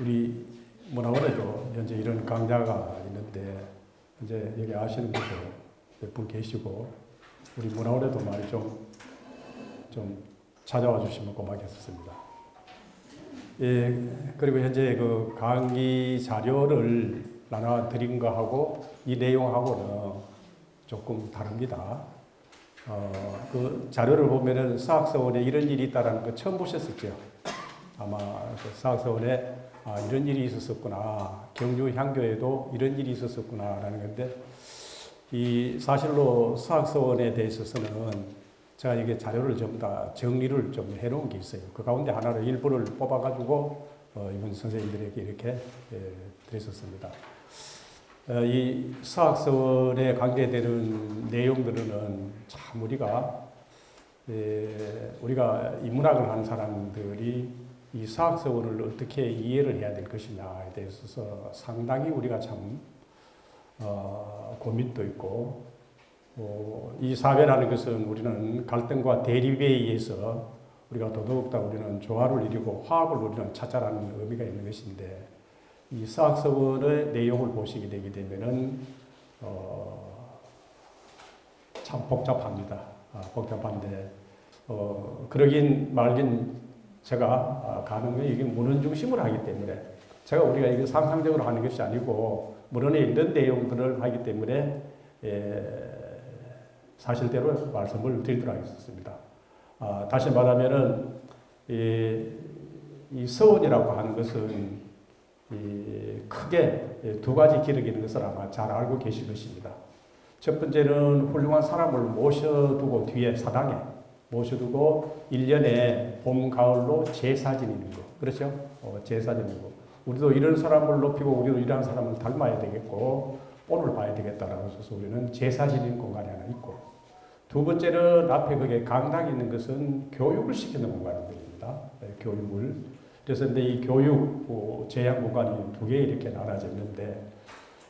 우리 문화원에도 현재 이런 강좌가 있는데 이제 여기 아시는 분도 몇 분 계시고 우리 문화원에도 많이 좀 찾아와 주시면 고맙겠습니다. 예, 그리고 현재 그 강의 자료를 나눠 드린 거하고 이 내용하고는 조금 다릅니다. 그 자료를 보면은 사학서원에 이런 일이 있다라는 거 처음 보셨었죠. 아마 그 사학서원에 이런 일이 있었었구나, 경주 향교에도 이런 일이 있었었구나라는 건데, 이 사실로 사학서원에 대해서는 제가 이게 자료를 전부 다 정리를 좀 해놓은 게 있어요. 그 가운데 하나를 일부를 뽑아가지고 이번 선생님들에게 이렇게 드렸었습니다. 이 사학서원에 관계되는 내용들은 참 우리가 인문학을 하는 사람들이 이 사학서원을 어떻게 이해를 해야 될 것이냐에 대해서 상당히 우리가 참 고민도 있고, 이 사회라는 것은 우리는 갈등과 대립에 의해서 우리가 더더욱더 우리는 조화를 이루고 화합을 우리는 찾아라는 의미가 있는 것인데, 이 사학서원의 내용을 보시게 되게 되면은 참 복잡합니다. 복잡한데 그러긴 말긴 제가 가능한 이게 문헌 중심으로 하기 때문에 우리가 이게 상상적으로 하는 것이 아니고 문헌에 있는 내용들을 하기 때문에 사실대로 말씀을 드리도록 하겠습니다. 다시 말하면은 이 서원이라고 하는 것은 크게 두 가지 기록이 있는 것을 아마 잘 알고 계실 것입니다. 첫 번째는 훌륭한 사람을 모셔두고 뒤에 사당에 모셔두고 1년에 봄, 가을로 제사 지내는 거. 그렇죠? 제사 지내는 거. 우리도 이런 사람을 높이고 우리도 이런 사람을 닮아야 되겠고 본을 봐야 되겠다라고 해서 우리는 제사 지내는 공간이 하나 있고, 두 번째는 앞에 거기에 강당이 있는 것은 교육을 시키는 공간입니다. 교육을. 그래서 근데 이 교육 제약 공간이 두 개 이렇게 나눠져 있는데,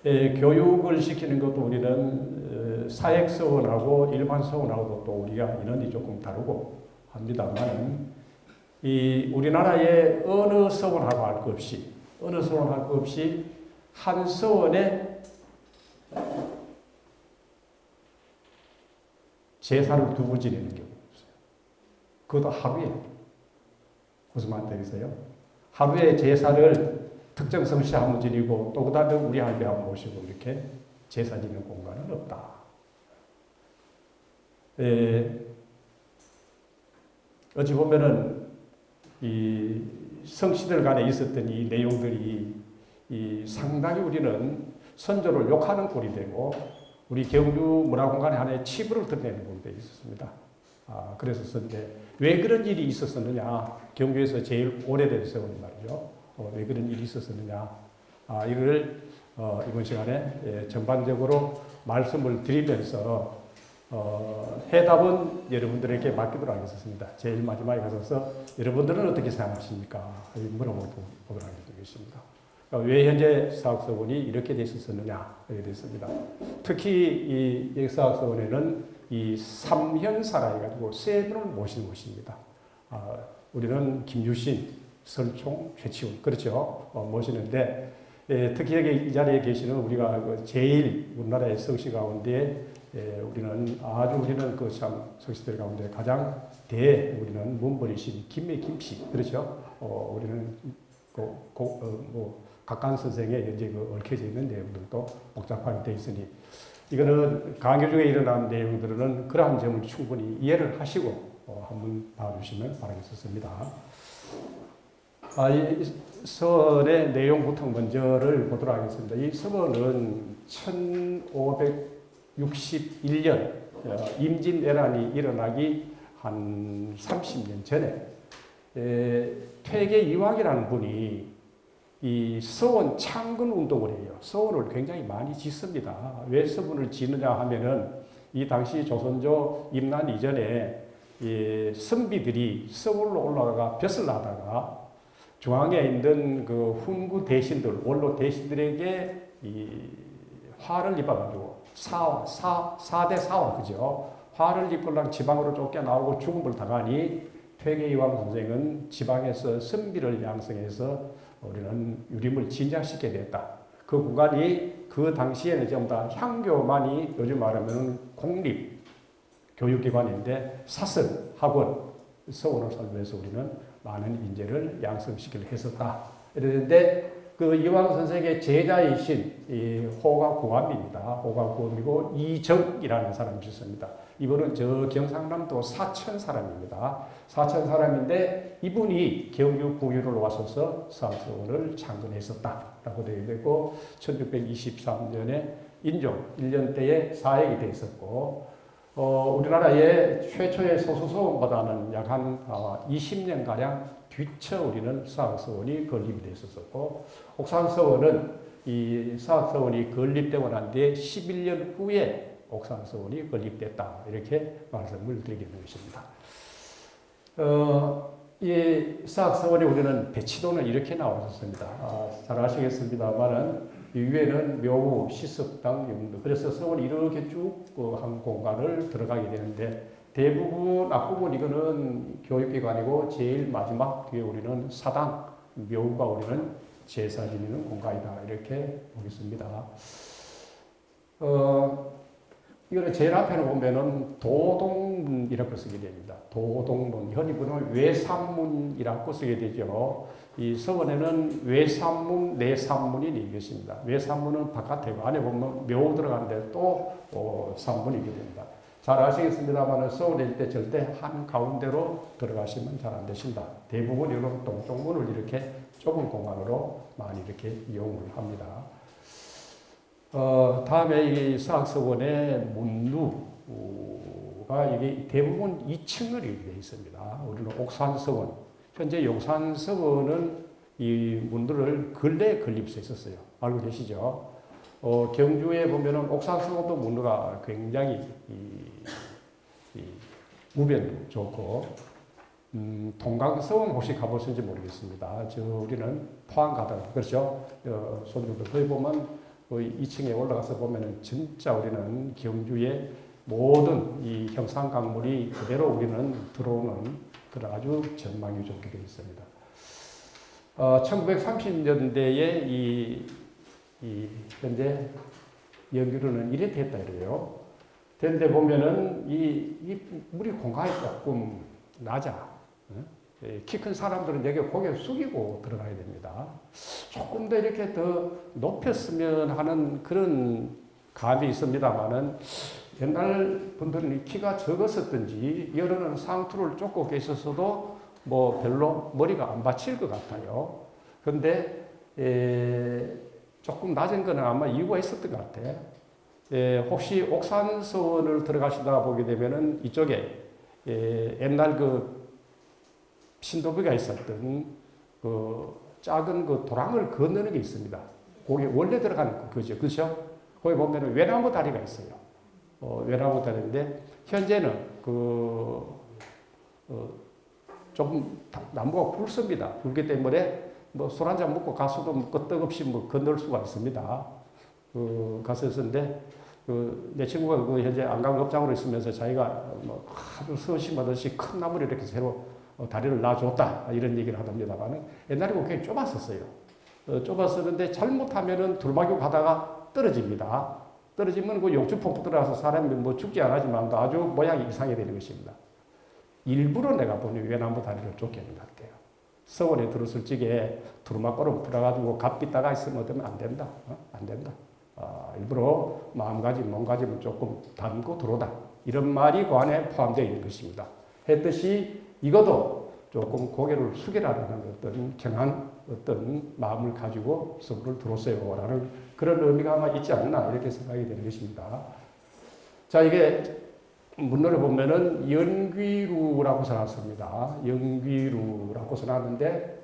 교육을 시키는 것도 우리는 사역서원하고 일반서원하고도 또 우리가 인원이 조금 다르고 합니다만, 이 우리나라의 어느 서원하고 할 것 없이 한 서원에 제사를 두 번 지내는 경우가 있어요. 그것도 하루에. 무슨 말 되겠어요? 하루에 제사를 특정 성씨 한번 지내고 또 그다음에 우리 할배 한번 모시고 이렇게 제사 지내는 공간은 없다. 어찌 보면은 이 성씨들 간에 있었던 이 내용들이 상당히 우리는 선조를 욕하는 꼴이 되고 우리 경주 문화공간에 하나의 치부를 드러내는 꼴이 되어 있었습니다. 그랬었는데 왜 그런 일이 있었느냐? 경주에서 제일 오래된 세월이 말이죠. 왜 그런 일이 있었느냐? 이걸 이번 시간에 전반적으로 말씀을 드리면서 해답은 여러분들에게 맡기도록 하겠습니다. 제일 마지막에 가서 여러분들은 어떻게 생각하십니까? 물어보도록 하겠습니다. 왜 현재 사학서원이 이렇게 됐었느냐? 이렇게 됐습니다. 특히 이 사학서원에는 이 삼현사라 해가지고 세 분을 모신 곳입니다. 우리는 김유신, 설총, 최치훈, 그렇죠? 모시는데, 특히 여기 이 자리에 계시는 우리가 제일 우리나라의 성씨 가운데 우리는 그 참 성씨들 가운데 가장 우리는 문벌이신 김씨, 그렇죠? 우리는 각관 선생의 현재 얽혀져 있는 내용들도 복잡하게 되어 있으니 이거는 강의 중에 일어난 내용들은 그러한 점을 충분히 이해를 하시고 한번 봐주시면 바라겠습니다. 이 서원의 내용부터 먼저를 보도록 하겠습니다. 이 서원은 1561년 임진왜란이 일어나기 한 30년 전에 퇴계 이황이라는 분이 이 서원 창건 운동을 해요. 서원을 굉장히 많이 짓습니다. 왜 서원을 짓느냐 하면은 이 당시 조선조 임난 이전에 선비들이 서울로 올라가 벼슬 나다가 중앙에 있는 그 훈구 대신들, 원로 대신들에게 화를 입어가지고 사대 사화, 그죠? 화를 입고랑 지방으로 쫓겨나오고 죽음을 당하니 퇴계이황 선생은 지방에서 선비를 양성해서 우리는 유림을 진작시켜야 됐다. 그 구간이 그 당시에는 전부 다 향교만이 요즘 말하면 공립 교육기관인데 사설, 학원, 서원을 살기 위해서 우리는 많은 인재를 양성시키려 했었다. 그런데 그 이황 선생의 제자이신 이 호가구암입니다. 호가구암이고 이정이라는 사람이 있습니다. 이분은 저 경상남도 사천 사람입니다. 사천 사람인데 이분이 경주 구유를 와서서 서학서원을 창건했었다라고 되어 있고 1623년에 인종 1년 때에 사역이 되어 있었고 우리나라의 최초의 소수서원보다는 약 한 20년가량 뒤쳐 우리는 서학서원이 건립이 되어 있었고 옥산서원은 이 서학서원이 건립되고 난 뒤에 11년 후에 옥산서원이 건립됐다. 이렇게 말씀을 드리겠는 것입니다. 이 서학서원에 우리는 배치도는 이렇게 나와 있습니다. 잘 아시겠습니다만은 이 위에는 묘우, 시석당, 영도. 그래서 서원이 이렇게 쭉 한 공간을 들어가게 되는데 대부분 앞부분 이거는 교육기관이고 제일 마지막 뒤에 우리는 사당, 묘우가 우리는 제사 지내는 공간이다. 이렇게 보겠습니다. 이거는 제일 앞에는 보면은 도동문이라고 쓰게 됩니다. 도동문. 현이분은 외산문이라고 쓰게 되죠. 이 서원에는 외산문, 내산문이 이것입니다. 외산문은 바깥이고 안에 보면 묘 들어가는데 또 산문이 있게 됩니다. 잘 아시겠습니다만 서울에 때 절대 한 가운데로 들어가시면 잘 안 되신다. 대부분 이런 동쪽문을 이렇게 좁은 공간으로 많이 이렇게 이용을 합니다. 다음에 이 서학서원의 문루가 이게 대부분 2층을 이루게 있습니다. 우리는 옥산서원, 현재 용산서원은 이 문들을 근래에 건립해 있었어요. 알고 계시죠? 경주에 보면은 옥산서원도 문루가 굉장히 무변도 좋고, 동강서원 혹시 가보셨는지 모르겠습니다. 우리는 포항 가다가, 그렇죠? 손님들 거기 보면 2층에 올라가서 보면은 진짜 우리는 경주의 모든 이 형상 강물이 그대로 우리는 들어오는 그런 아주 전망이 좋게 되어 있습니다. 1930년대에 이 현재 연기로는 이래 됐다 이래요. 됐는데 보면은 이 물이 공간이 조금 낮아. 키 큰 사람들은 여기 고개 숙이고 들어가야 됩니다. 조금 더 이렇게 더 높였으면 하는 그런 감이 있습니다만은 옛날 분들은 키가 적었었든지 여러는 상투를 쫓고 계셨어도 뭐 별로 머리가 안 받칠 것 같아요. 그런데 조금 낮은 거는 아마 이유가 있었던 것 같아. 혹시 옥산서원을 들어가시다 보게 되면은 이쪽에 옛날 그 신도비가 있었던 그 작은 그 도랑을 건너는 게 있습니다. 거기 원래 들어가는 거죠. 그렇죠? 거기 보면은 외나무 다리가 있어요. 외나무 다리인데 현재는 조금 나무가 굵습니다. 굵기 때문에 뭐 술 한잔 먹고 가서도 끄떡없이 뭐 건널 수가 있습니다. 갔었는데 내 친구가 현재 안강업장으로 있으면서 자기가 뭐 아주 서심하듯이 큰 나무를 이렇게 새로 다리를 놔줬다 이런 얘기를 하답니다만 옛날에 굉장히 좁았었어요. 좁았었는데 잘못하면은 둘마교 가다가 떨어집니다. 떨어지면 그 용주폭 들어가서 사람이 뭐 죽지 않았지만 아주 모양이 이상하게 되는 것입니다. 일부러 내가 보니 외나무 다리를 쫓기는 것 같아요. 서원에 들었을 적에 두루마꼬를 풀어가지고 갓빛 따가 있으면 어쩌면 안 된다. 안 된다. 일부러 마음가짐, 몸가짐을 조금 담고 들어오다. 이런 말이 그 안에 포함되어 있는 것입니다. 했듯이 이것도 조금 고개를 숙이라는 어떤 경한 어떤 마음을 가지고 서울을 들어오세요. 라는 그런 의미가 아마 있지 않나 이렇게 생각이 되는 것입니다. 자, 이게 문헌을 보면은 연귀루라고 써놨습니다. 연귀루라고 써놨는데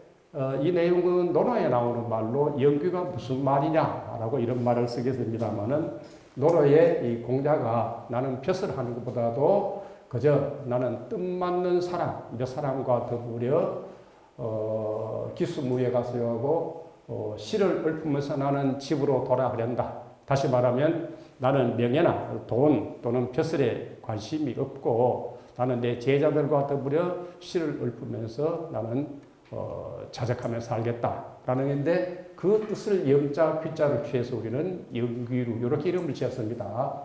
이 내용은 논어에 나오는 말로 연귀가 무슨 말이냐라고 이런 말을 쓰게 됩니다만은 논어의 이 공자가 나는 벼슬 하는 것보다도 그저 나는 뜻맞는 사람, 몇 사람과 더불어 기수무에 가서 하고 시를 읊으면서 나는 집으로 돌아가련다. 다시 말하면 나는 명예나 돈 또는 벼슬에 관심이 없고 나는 내 제자들과 더불어 시를 읊으면서 나는 자적하며 살겠다라는 건데 그 뜻을 영자 귀자를 취해서 우리는 영귀루 이렇게 이름을 지었습니다.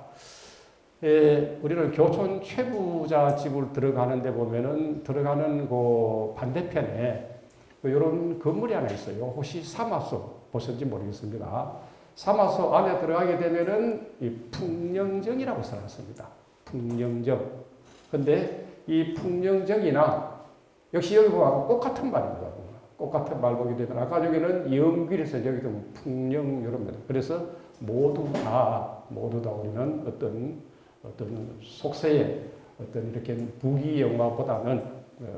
우리는 교촌 최부자 집을 들어가는데 보면은 들어가는 그 반대편에 이런 건물이 하나 있어요. 혹시 사마소 보셨는지 모르겠습니다. 사마소 안에 들어가게 되면은 이 풍령정이라고 써놨습니다. 풍령정. 근데 이 풍령정이나 역시 여기 보면 똑같은 말입니다. 똑같은 말 보게 되면 아까 저기는 영귀에서 여기도 풍령 이럽니다. 그래서 모두 다 우리는 어떤 속세에 어떤 이렇게 부귀영화보다는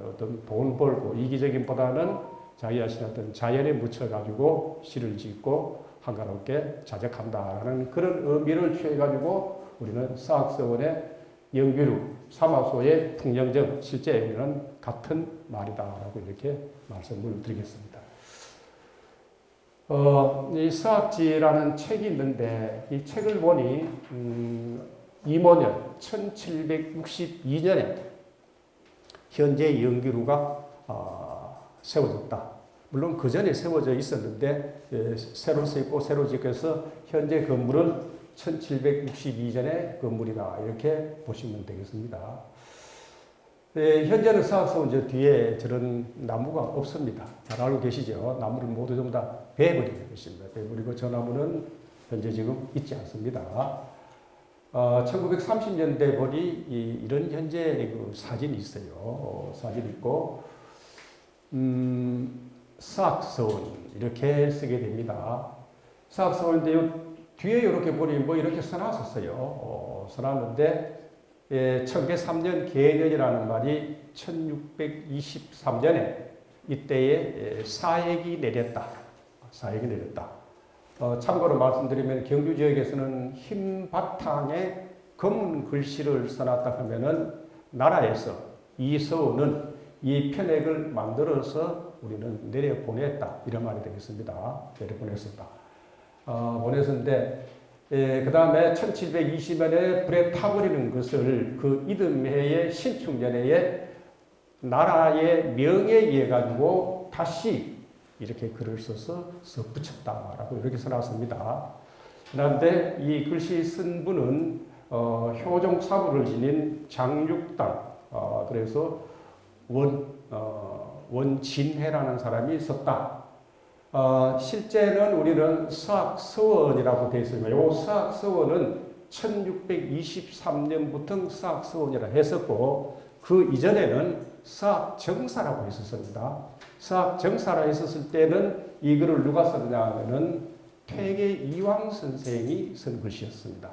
어떤 돈 벌고 이기적인보다는 자기 자신 어떤 자연에 묻혀가지고 시를 짓고 한가롭게 자적한다라는 그런 의미를 취해가지고 우리는 사학서원의 영귀루, 사마소의 풍령정, 실제 의미는 같은 말이다라고 이렇게 말씀을 드리겠습니다. 이 서학지라는 책이 있는데 이 책을 보니 이모년 1762년에 현재 영귀루가 세워졌다. 물론 그 전에 세워져 있었는데 새로 세고 새로 짓고서 현재 건물은 1762년의 건물이다. 이렇게 보시면 되겠습니다. 현재는 서학서원 저 뒤에 저런 나무가 없습니다. 잘 알고 계시죠? 나무를 모두 전부 다 베어버리는 것입니다. 베어버리고 저 나무는 현재 지금 있지 않습니다. 1930년대 보니 이런 현재 그 사진이 있어요. 사진이 있고 서학서원 이렇게 쓰게 됩니다. 서학서원인데 뒤에 이렇게 보니 뭐 이렇게 써놨었어요. 써놨는데 1903년 개년이라는 말이 1623년에 이때에 사액이 내렸다. 사액이 내렸다. 참고로 말씀드리면 경주 지역에서는 흰 바탕에 검은 글씨를 써놨다 하면은 나라에서 이 서원은 이 편액을 만들어서 우리는 내려보냈다. 이런 말이 되겠습니다. 내려보냈었다. 보냈었는데 그 다음에 1720년에 불에 타버리는 것을 그 이듬해의 신축년해에 나라의 명에 의해 가지고 다시 이렇게 글을 써서 붙였다라고 이렇게 써놨습니다. 그런데 이 글씨 쓴 분은 효종사부를 지닌 장육당 그래서 원진해라는 사람이 썼다. 실제는 우리는 서학서원이라고 되어 있습니다. 이 서학서원은 1623년부터 서학서원이라 했었고 그 이전에는 서학정사라고 했었습니다. 서학정사라 했었을 때는 이 글을 누가 썼냐 하면은 퇴계 이황 선생이 쓴 글씨였습니다.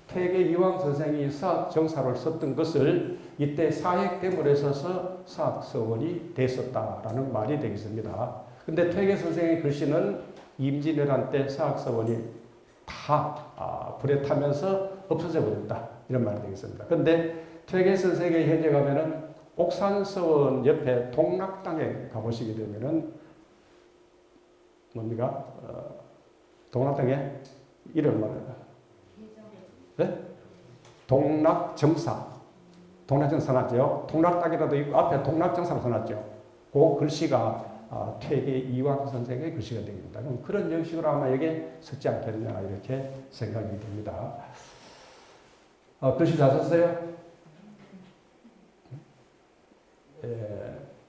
퇴계 이황 선생이 서학정사를 썼던 것을 이때 사획대물에 써서 서학서원이 됐었다라는 말이 되겠습니다. 근데 퇴계 선생의 글씨는 임진왜란 때 서학서원이 다 불에 타면서 없어져 버렸다. 이런 말이 되겠습니다. 근데 퇴계 선생의 현재 가면은 옥산서원 옆에 동락당에 가보시게 되면은 뭡니까? 동락당에 이름 말이야. 네? 동락정사. 동락정사 써놨죠. 동락당이라도 있고 앞에 동락정사로 써놨죠. 그 글씨가 퇴계 이황 선생의 글씨가 됩니다. 그럼 그런 형식으로 아마 여기에 썼지 않겠냐 이렇게 생각이 됩니다. 글씨 잘 썼어요?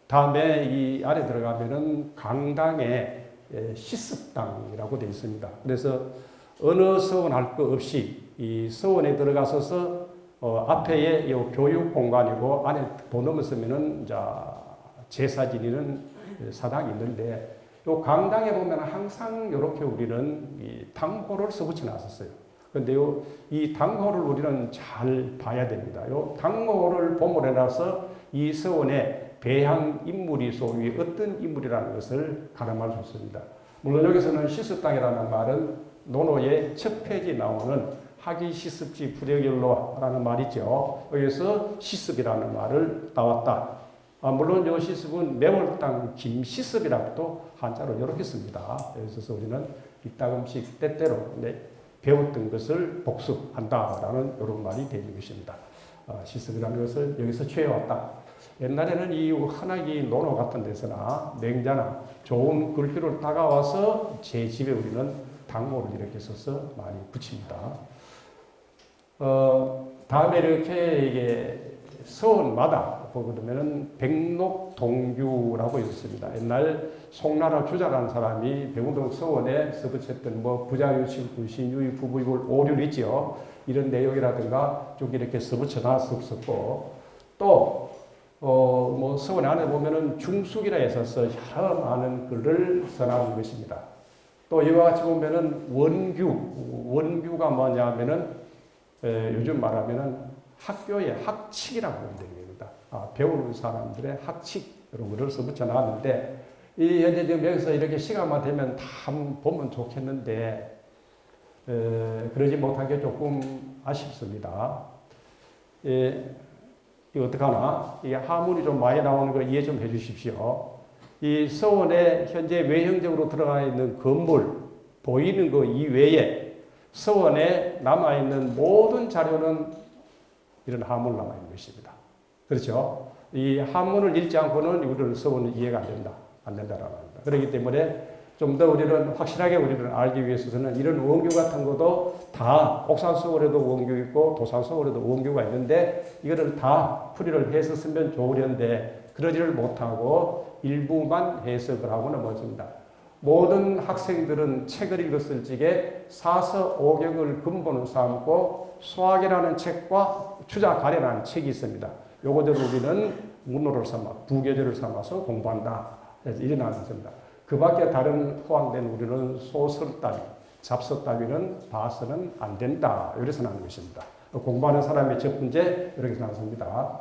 다음에 이 안에 들어가면은 강당에 시습당이라고 되어 있습니다. 그래서 어느 서원 할 것 없이 이 서원에 들어가서서 앞에 요 교육 공간이고 안에 더 넘었으면은 제사 지내는 사당이 있는데 요 강당에 보면 항상 이렇게 우리는 이 당호를 써붙여 놨었어요. 그런데 이 당호를 우리는 잘 봐야 됩니다. 요 당호를 보물해 놔서 이 서원의 배양 인물이 소위 어떤 인물이라는 것을 가늠할 수 있습니다. 물론 여기서는 시습당이라는 말은 논어의 첫 페이지에 나오는 하기 시습지 불여결로라는 말이죠. 여기서 시습이라는 말을 따왔다. 물론 이 시습은 매월당 김시습이라고도 한자로 이렇게 씁니다. 그래서 우리는 이따금씩 때때로 배웠던 것을 복습한다라는 이런 말이 되는 것입니다. 시습이라는 것을 여기서 취해왔다. 옛날에는 이 흔하기 논어 같은 데서나 맹자나 좋은 글귀를 다가와서 제 집에 우리는 당모를 이렇게 써서 많이 붙입니다. 다음에 이렇게 이게 서원마다 보면은 백록동규라고 있었습니다. 옛날 송나라 주자라는 사람이 백운동 서원에 써붙였던 뭐 부자유실, 불신유의, 부부유불, 오류 있죠. 이런 내용이라든가 쭉 이렇게 써붙여 놨었고, 또 뭐 서원 안에 보면은 중숙이라 해서 여러 많은 글을 써나온 것입니다. 또 이와 같이 보면은 원규가 뭐냐면은 요즘 말하면은 학교의 학칙이라고 보면 됩니다. 배우는 사람들의 학칙 이런 거를 써붙여 놨는데, 이 현재 지금 여기서 이렇게 시간만 되면 다 한번 보면 좋겠는데 그러지 못한 게 조금 아쉽습니다. 이거 어떡하나? 이게 하문이 좀 많이 나오는 거 이해 좀 해주십시오. 이 서원에 현재 외형적으로 들어가 있는 건물, 보이는 거 이외에 서원에 남아있는 모든 자료는 이런 하문을 남아있는 것입니다. 그렇죠? 이 한문을 읽지 않고는 우리는 서원은 이해가 안 된다라고 합니다. 그렇기 때문에 좀 더 우리는 확실하게 우리를 알기 위해서는 이런 원규 같은 것도 다 옥산서원에도 원규 있고 도산서원에도 원규가 있는데 이거를 다 풀이를 해서 쓰면 좋으련데 그러지를 못하고 일부만 해석을 하고 넘어집니다. 모든 학생들은 책을 읽었을 적에 사서오경을 근본으로 삼고 수학이라는 책과 추자가래라는 책이 있습니다. 요거들을 우리는 문호를 삼아 부교재를 삼아서 공부한다. 일어나는 것입니다. 그 밖에 다른 포함된 우리는 소설 따위, 잡서 따위는 봐서는 안 된다. 이래서 나는 것입니다. 공부하는 사람의 첫 번째 이렇게 나왔습니다.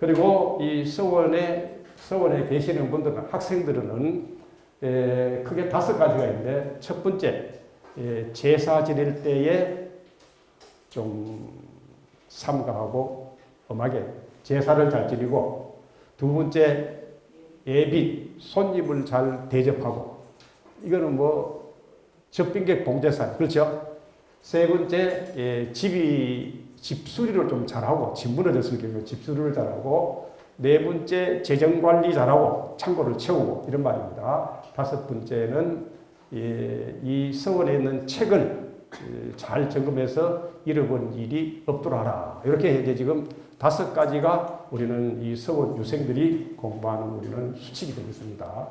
그리고 이 서원에 계시는 분들은 학생들은 크게 5가지가 있는데 첫 번째 제사 지낼 때에 좀 삼가하고 엄하게 제사를 잘 지내고, 두 번째 예비 손님을 잘 대접하고, 이거는 뭐 접빈객 봉제사 그렇죠. 세 번째 집수리를 좀 잘하고, 집 무너졌을 경우 집수리를 잘하고, 네 번째 재정관리 잘하고 창고를 채우고 이런 말입니다. 다섯 번째는 이 서원에 있는 책을 잘 점검해서 잃어본 일이 없도록 하라. 이렇게 이제 지금 5가지가 우리는 이 서원 유생들이 공부하는 우리는 수칙이 되겠습니다.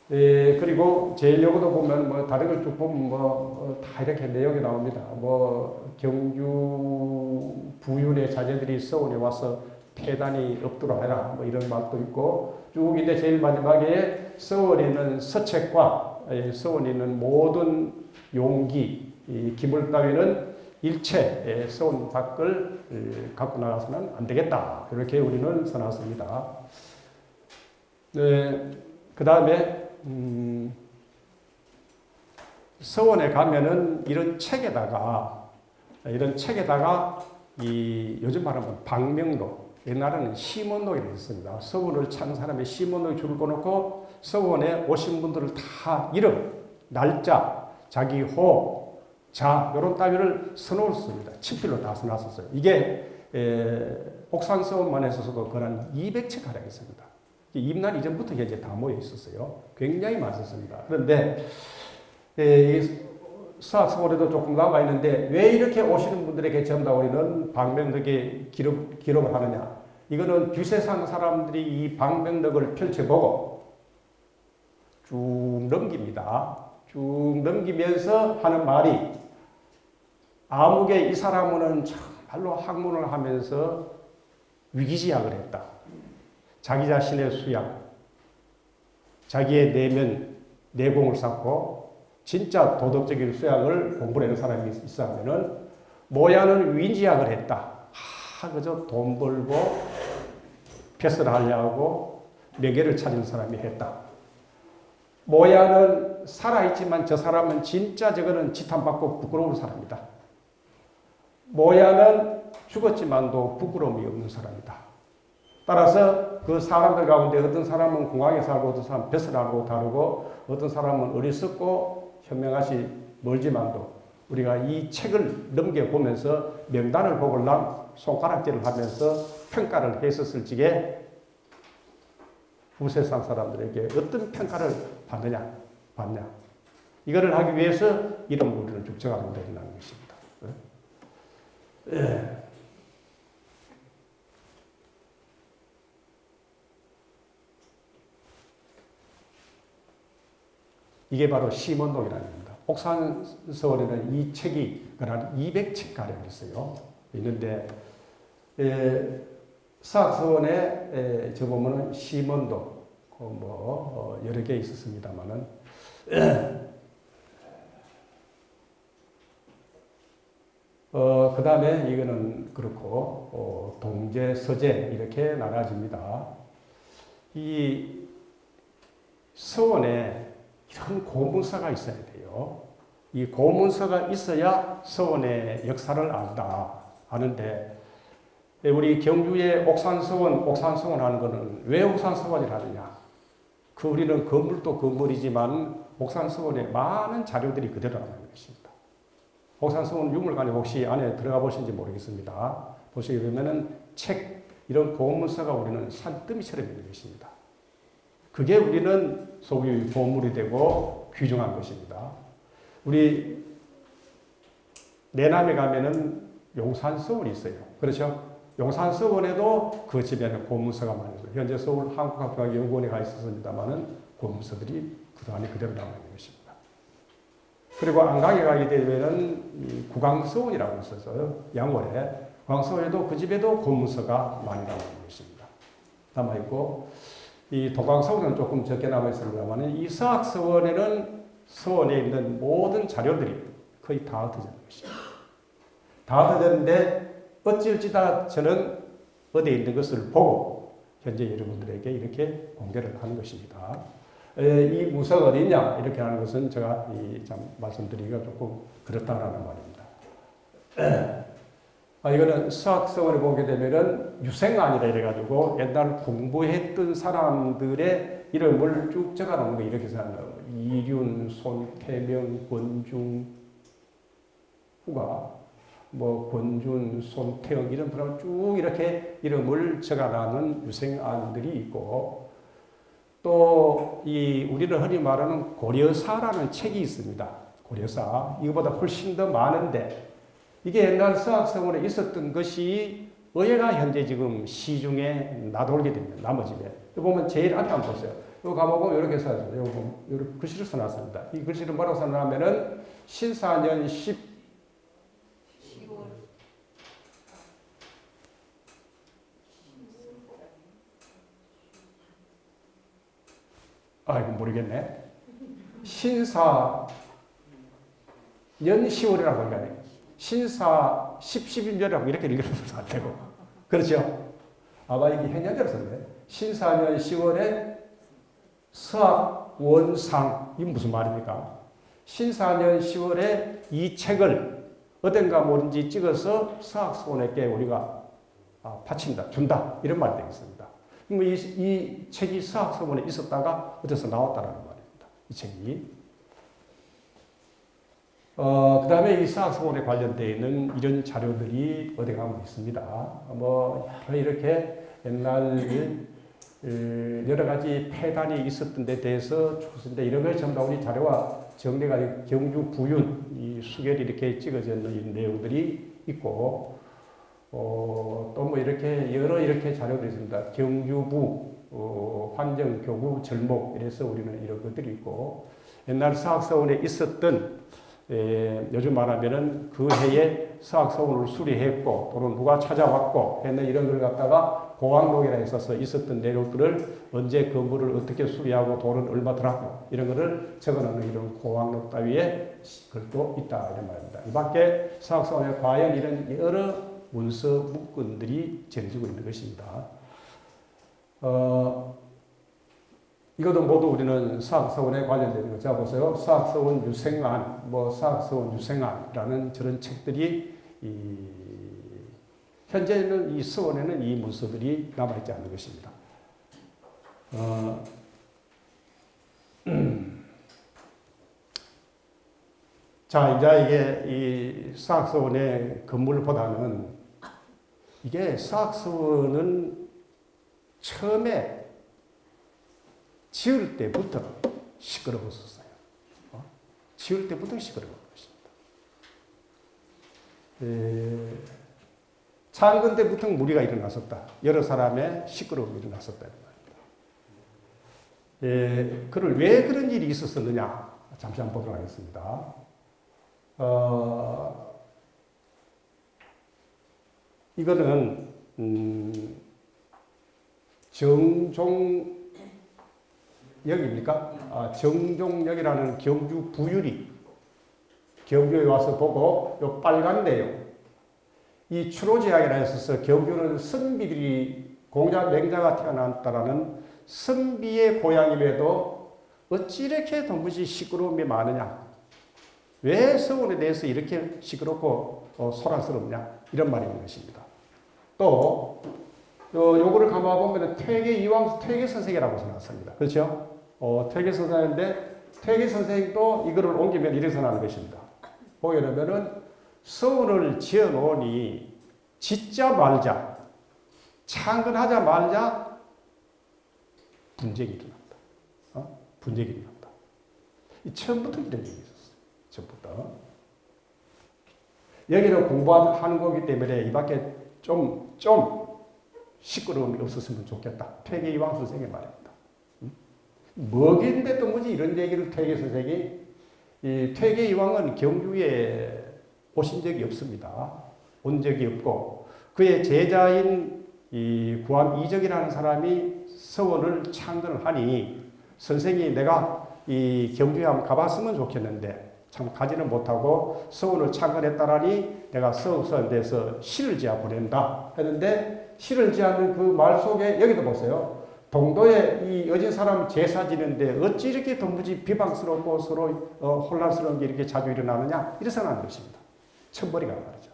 그리고 제일여고도 보면 뭐 다른 걸 쭉 보면 다 이렇게 내용이 나옵니다. 뭐 경주 부윤의 자제들이 서원에 와서 폐단이 없도록 해라. 뭐 이런 말도 있고, 쭉 이제 제일 마지막에 서원에 있는 서책과 서원에 있는 모든 용기, 기물 따위는 일체 서원 밖을 갖고 나가서는 안 되겠다. 이렇게 우리는 써놨습니다. 그 다음에 서원에 가면은 이런 책에다가 요즘 말하면 방명록, 옛날에는 시문록이라고 했습니다. 서원을 찾는 사람의 시문록에 줄을 꺼놓고 서원에 오신 분들을 다 이름, 날짜, 자기 호, 자 이런 따위를 써놓습니다. 친필로 다 써놨었어요. 이게 옥산서원만 해서도 거의 200책 가량 있습니다. 임난 이전부터 현재 다 모여 있었어요. 굉장히 많았습니다. 그런데 수학서원에도 조금 남아 있는데 왜 이렇게 오시는 분들에게 전부 다 우리는 방명록에 기록을 하느냐? 이거는 뒤세상 사람들이 이 방명록을 펼쳐보고 쭉 넘깁니다. 쭉 넘기면서 하는 말이, 아무개 이 사람은 정말로 학문을 하면서 위기지약을 했다. 자기 자신의 수양, 자기의 내면, 내공을 쌓고 진짜 도덕적인 수양을 공부를 하는 사람이 있으면은 모야는 위지약을 했다. 그저 돈 벌고 패스를 하려고 명예를 찾은 사람이 했다. 모야는 살아있지만 저 사람은 진짜 저거는 지탄받고 부끄러운 사람이다. 모야는 죽었지만도 부끄러움이 없는 사람이다. 따라서 그 사람들 가운데 어떤 사람은 공항에 살고 어떤 사람은 벼슬 하고 다르고 어떤 사람은 어리석고 현명하시 멀지만도 우리가 이 책을 넘겨보면서 명단을 보고랑 손가락질을 하면서 평가를 했었을 적에 우세상 사람들에게 어떤 평가를 받냐. 이거를 하기 위해서 이런 우리는 죽정하고 된다는 것입니다. 예. 이게 바로 심원록이라는 겁니다. 옥산서원에는 이 책이 한 200책 가량 있어요. 있는데 서학서원에 저 보면은 심원록 여러 개 있었습니다만은 그 다음에 이거는 그렇고 동제, 서제 이렇게 나눠집니다. 이 서원에 이런 고문서가 있어야 돼요. 이 고문서가 있어야 서원의 역사를 안다 하는데 우리 경주의 옥산서원 하는 것은 왜 옥산서원이라 하느냐? 우리는 건물도 건물이지만 옥산서원에 많은 자료들이 그대로 남아있는 것입니다. 옥산서원 유물관에 혹시 안에 들어가 보신지 모르겠습니다. 보시게 되면은 책, 이런 고문서가 우리는 산더미처럼 있는 것입니다. 그게 우리는 소위 보물이 되고 귀중한 것입니다. 우리 내남에 가면은 용산서원이 있어요. 그렇죠? 용산서원에도 그 집에는 고문서가 많이 있어요. 현재 서울 한국학교연구원에 가 있었습니다만은 고문서들이 그 안에 그대로 남아 있는 것입니다. 그리고 안강에 가게 되면은 국왕서원이라고 있어서 양월에 국왕서원에도 그 집에도 고문서가 많이 남아 있는 것입니다. 남아 있고 이 도강서원은 조금 적게 남아 있습니다만 이 서학서원에는 서원에 있는 모든 자료들이 거의 다 흩어져 있는 것입니다. 다 흩어졌는데 어찌어찌다 저는 어디에 있는 것을 보고 현재 여러분들에게 이렇게 공개를 하는 것입니다. 이 문서가 어디 있냐 이렇게 하는 것은 제가 참 말씀드리기가 조금 그렇다라는 말입니다. 이거는 서학서원에 보게 되면은 유생안이라 이래가지고 옛날 공부했던 사람들의 이름을 쭉 적어놓은 거 이렇게 생각해요. 이륜, 손태명, 권중, 후가, 권준, 손태영 이런 분을 쭉 이렇게 이름을 적어놓은 유생안들이 있고 또 우리는 흔히 말하는 고려사라는 책이 있습니다. 고려사. 이거보다 훨씬 더 많은데 이게 옛날 서학서원에 있었던 것이 의회가 현재 지금 시중에 나돌게 됩니다. 나머지에. 여기 보면 제일 앞에 한번 보세요. 여기 가보면 이렇게 써있습니다. 여기 보면 이렇게 글씨를 써놨습니다. 이 글씨를 뭐라고 써놨냐면은 신사년 10월 이거 모르겠네. 신사년 10월이라고 하니까 신사 11년이라고 이렇게 읽으면 안 되고. 그렇죠? 아마 이게 현년대로 썼네. 신사년 10월에 서학원상. 이게 무슨 말입니까? 신사년 10월에 이 책을 어딘가 모른지 찍어서 서학서원에게 우리가 바친다, 준다. 이런 말이 되겠습니다. 이 책이 서학서원에 있었다가 어디서 나왔다는 말입니다. 이 책이. 그 다음에 이 서학서원에 관련되어 있는 이런 자료들이 어디 가면 있습니다. 이렇게 옛날 여러 가지 폐단이 있었던 데 대해서 추스인데 이런 걸 전부 다 우리 자료와 정리가 경주 부윤 이 수결이 이렇게 찍어져 있는 내용들이 있고 또 이렇게 여러 이렇게 자료들이 있습니다. 경주부 환정교구 절목 이래서 우리는 이런 것들이 있고 옛날 서학서원에 있었던 요즘 말하면은 그 해에 서학서원을 수리했고 또는 누가 찾아왔고 했는 이런 걸 갖다가 고항록이라 했어서 있었던 내용들을 언제 건물을 어떻게 수리하고 돈은 얼마 들었고 이런 거를 적어놓는 이런 고항록 따위에 글도 있다 이런 말입니다. 이 밖에 서학서원에 과연 이런 여러 문서 문건들이 전해지고 있는 것입니다. 이것도 모두 우리는 서학서원에 관련된 거. 자, 보세요. 서학서원 유생안, 서학서원 유생안이라는 저런 책들이, 현재는 이 서원에는 이 문서들이 남아있지 않는 것입니다. 자, 이제 이게 이 서학서원의 건물보다는 이게 서학서원은 처음에 지을 때부터 시끄러웠었어요. 지을 때부터 시끄러운 것입니다. 창건 때부터 무리가 일어났었다. 여러 사람의 시끄러움이 일어났었다. 그를 왜 그런 일이 있었느냐? 잠시 한번 보도록 하겠습니다. 이거는 정종역입니까? 정종역이라는 경주 부율이 경주에 와서 보고 요 빨간 내용, 이 추로제약이라 해서 경주는 선비들이 공자 맹자가 태어났다라는 선비의 고향임에도 어찌 이렇게 도무지 시끄러움이 많으냐? 왜 서원에 대해서 이렇게 시끄럽고 소란스럽냐? 이런 말이 있는 것입니다. 또 요거를 가만 보면 퇴계 선생이라고 나왔습니다. 그렇죠? 퇴계 선생인데 퇴계 선생도 이거를 옮기면 이래서 나는 것입니다. 보게 되면은 서원을 지어 놓으니 짓자 말자, 창건하자 말자 분쟁이 일어난다. 분쟁이 일어난다. 처음부터 이런 얘기 있었어요. 처음부터. 여기는 공부하는 거기 때문에 이 밖에 좀 시끄러움이 없었으면 좋겠다. 퇴계이왕 선생의 말입니다. 뭐긴데 또 뭐지 이런 얘기를 퇴계 선생이, 이 퇴계이왕은 경주에 오신 적이 없습니다. 온 적이 없고 그의 제자인 이 구암 이적이라는 사람이 서원을 창건을 하니 선생이 내가 이 경주에 한번 가봤으면 좋겠는데 참 가지는 못하고 서원을 창건했다라니 내가 서원대에서 시를 지어 보낸다 했는데, 시를 지어는 그 말 속에 여기도 보세요. 동도에 이 여진 사람 제사 지는데 어찌 이렇게 도무지 비방스럽고 서로 혼란스러운 게 이렇게 자주 일어나느냐, 이래서 나는 것입니다. 천벌이가 말이죠.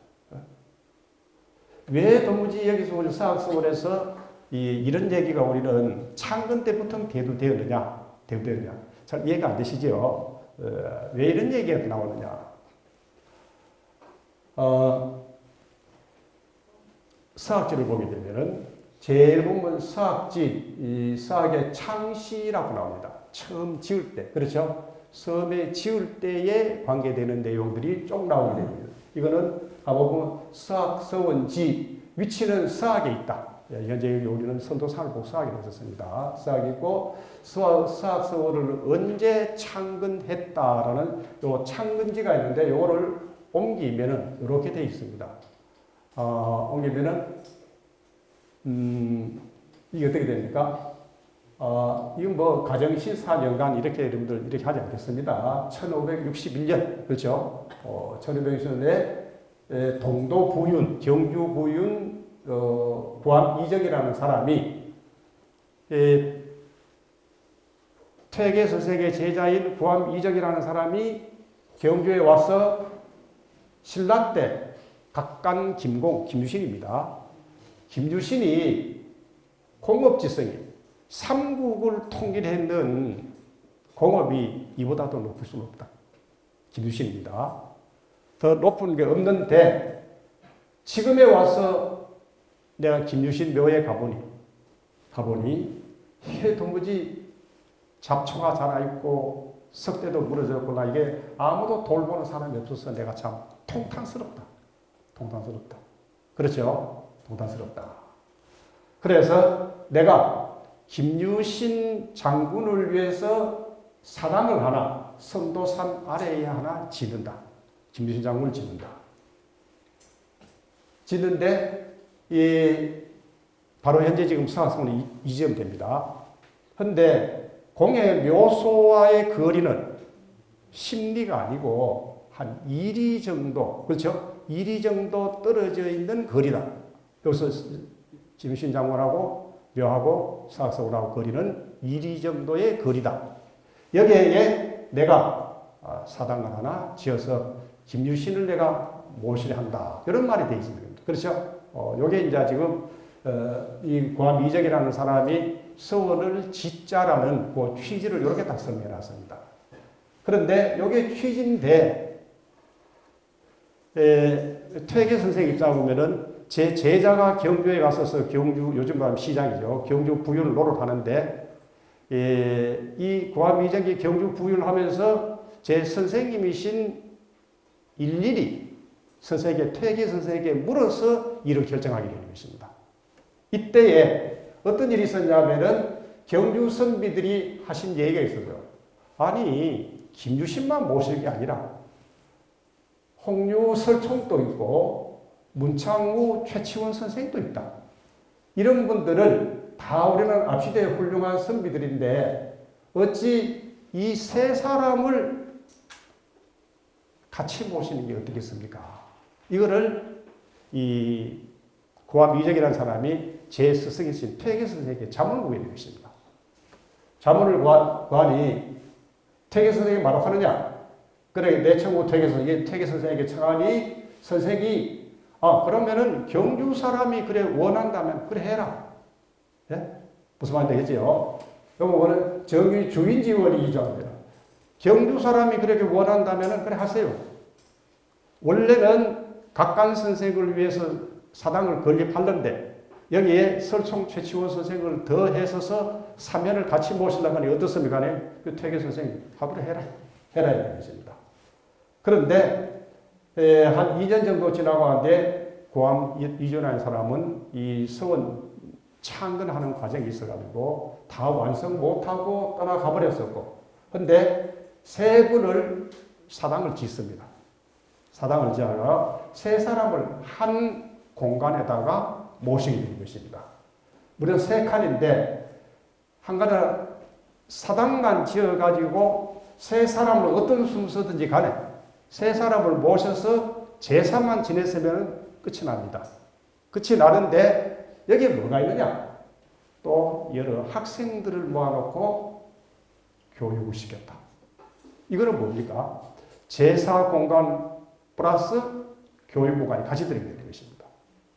왜 도무지 여기서 우리 사학서원에서 이런 얘기가 우리는 창건 때부터 대두되었느냐? 잘 이해가 안 되시죠? 왜 이런 얘기가 나오느냐? 서학지를 보게 되면은 제일 보면 서학지, 이 서학의 창시라고 나옵니다. 처음 지을 때, 그렇죠? 처음에 지을 때에 관계되는 내용들이 쭉 나오게 됩니다. 이거는 보면 서학서원지, 위치는 서학에 있다. 현재 우리는 선도상을 보고 서학이라고 썼습니다. 서학이 있고 서학서원을 언제 창건했다라는 요 창건지가 있는데 요거를 옮기면은 이렇게 되어 있습니다. 옮기면은 이게 어떻게 됩니까? 이건 뭐 가정시 4년간 이렇게 여러분들 이렇게 하지 않겠습니다. 1561년, 그렇죠? 1561년에 동도 부윤, 경주 부윤 구암 이적이라는 사람이 퇴계 선생의 제자인 구암 이적이라는 사람이 경주에 와서 신라 때 각간 김유신입니다. 김유신이 공업지성이 삼국을 통일했는 공업이 이보다도 높을 수는 없다. 김유신입니다. 더 높은 게 없는데 지금에 와서 내가 김유신 묘에 가보니 이게 도무지 잡초가 자라있고 석대도 무너졌구나. 이게 아무도 돌보는 사람이 없어서 내가 참 통탄스럽다. 그렇죠? 통탄스럽다. 그래서 내가 김유신 장군을 위해서 사당을 하나, 선도산 아래에 하나 짓는다. 김유신 장군을 짓는다. 짓는데 바로 현재 지금 서학서원이 이 지점 됩니다. 그런데 공의 묘소와의 거리는 10리가 아니고 한 2리 정도, 그렇죠? 2리 정도 떨어져 있는 거리다. 여기서 김유신 장군하고 묘하고 서학서원하고 거리는 2리 정도의 거리다. 여기에 내가 사당을 하나 지어서 김유신을 내가 모시려 한다. 이런 말이 되어 있습니다. 그렇죠? 요게 이제 지금 이 구암 이적이라는 사람이 서원을 짓자라는 그 취지를 이렇게 딱 설명해 놨습니다. 그런데 요게 취지인데 퇴계 선생 입장을 보면은 제 제자가 경주에 갔어서 경주, 요즘 말하면 시장이죠. 경주 부윤을 노릇하는데, 이 고아미정기 경주 부윤을 하면서 제 선생님이신 일일이 선생에게, 퇴계 선생에게 물어서 일을 결정하게 되는 것입니다. 이때에 어떤 일이 있었냐면은 경주 선비들이 하신 얘기가 있어요. 아니, 김유신만 모실 게 아니라 홍유 설총도 있고 문창우 최치원 선생도 있다. 이런 분들을 다 우리는 앞시대의 훌륭한 선비들인데 어찌 이 세 사람을 같이 모시는 게 어떻겠습니까? 이거를 이 고아미적이라는 사람이 제 스승이신 퇴계 선생에게 자문을 구해 된 것입니다. 자문을 구하니 퇴계 선생이 뭐라고 하느냐? 그래, 내 친구 퇴계 선생에게 청하니 선생이 그러면은 경주 사람이 그래 원한다면 그래 해라. 예? 무슨 말인지 되겠지요? 요거는 정의 주인지원이 이주합니다. 경주 사람이 그렇게 원한다면 그래 하세요. 원래는 각간 선생을 위해서 사당을 건립하는데 여기에 설총 최치원 선생을 더해서 사면을 같이 모시려고 하니 어떻습니까? 그 퇴계 선생이 하도록 해라. 해라 이런 것입니다. 그런데 한 2년 정도 지나고 하는데 고암 이준하는 사람은 이 서원 창건하는 과정이 있어가지고 다 완성 못하고 떠나가 버렸었고, 근데 세 분을 사당을 짓습니다. 사당을 지어가 세 사람을 한 공간에다가 모시게 된 것입니다. 무려 세 칸인데 한가지 사당만 지어가지고 세 사람을 어떤 순서든지 간에 세 사람을 모셔서 제사만 지냈으면 끝이 납니다. 끝이 나는데 여기에 뭐가 있느냐? 또 여러 학생들을 모아놓고 교육을 시켰다. 이거는 뭡니까? 제사 공간 플러스 교육 공간이 같이 들어있는 것입니다.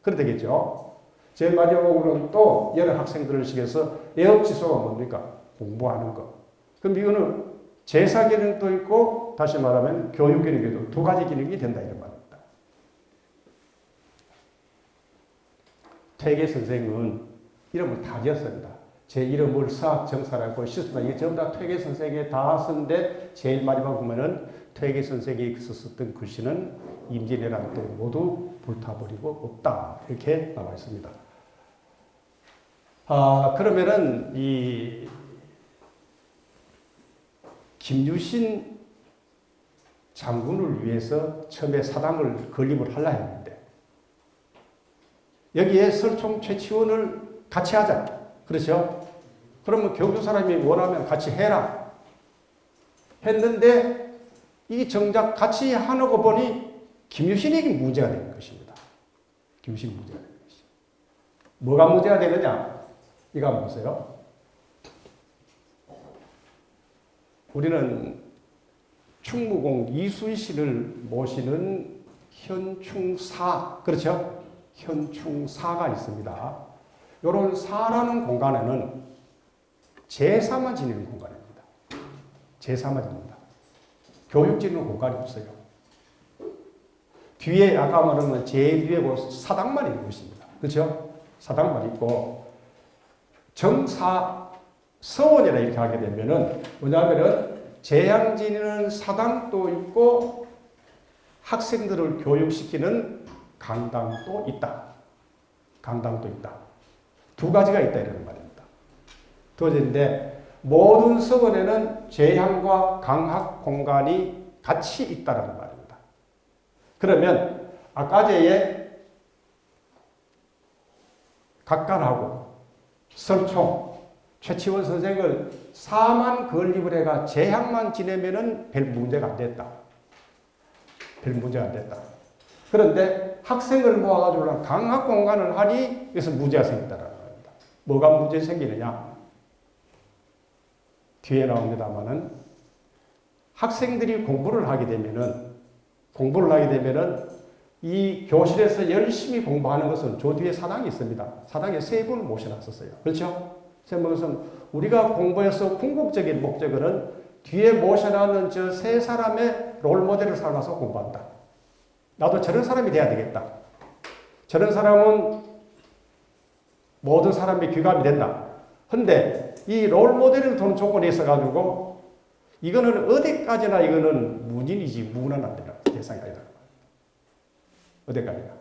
그래 되겠죠? 제일 마지막으로는 또 여러 학생들을 시켜서 애업지소가 뭡니까? 공부하는 거. 그럼 이거는 제사 기능도 있고 다시 말하면 교육 기능에도 두 가지 기능이 된다 이런 말입니다. 퇴계 선생은 이름을 다 지었습니다. 제 이름을 서학정사라고 씻습니다. 이게 전부 다 퇴계 선생에 다 썼는데 제일 마지막 보면은 퇴계 선생이 썼던 글씨는 임진왜란 때 모두 불타버리고 없다 이렇게 나와 있습니다. 그러면은 이 김유신 장군을 위해서 처음에 사당을 건립을 하려 했는데 여기에 설총 최치원을 같이 하자. 그렇죠? 그러면 경주 사람이 원하면 같이 해라. 했는데 이 정작 같이 하는 거 보니 김유신에게 문제가 되는 것입니다. 김유신이 문제가 되는 것이죠. 뭐가 문제가 되느냐? 이거 한번 보세요. 우리는 충무공 이순신을 모시는 현충사, 그렇죠? 현충사가 있습니다. 이런 사라는 공간에는 제사만 지내는 공간입니다. 제사만 지냅니다. 교육 지내는 공간이 없어요. 뒤에 아까 말한 제일 뒤에 사당만 있는 것입니다. 그렇죠? 사당만 있고 정사 서원이라 이렇게 하게 되면은 뭐냐면은 재양 지내는 사당도 있고 학생들을 교육시키는 강당도 있다. 강당도 있다. 두 가지가 있다 이런 말입니다. 두 가지인데 모든 서원에는 재향과 강학 공간이 같이 있다는 말입니다. 그러면 아까 제에 각간하고 설총 최치원 선생을 사만 건립을 해가 재향만 지내면은 별 문제가 안 됐다. 별 문제가 안 됐다. 그런데 학생을 모아가지고 강학 공간을 하니 여기서 문제가 생긴다는 겁니다. 뭐가 문제 생기느냐? 뒤에 나옵니다만은 학생들이 공부를 하게 되면은 이 교실에서 열심히 공부하는 것은 저 뒤에 사당이 있습니다. 사당에 세 분을 모셔놨었어요. 그렇죠? 그것은 우리가 공부해서 궁극적인 목적은 뒤에 모셔놨는 저 세 사람의 롤모델을 삼아서 공부한다. 나도 저런 사람이 돼야 되겠다. 저런 사람은 모든 사람의 귀감이 된다. 근데 이 롤모델을 두는 조건이 있어가지고 이거는 어디까지나 이거는 문인이지 무는 안 되는 대상이 아니다. 어디까지나.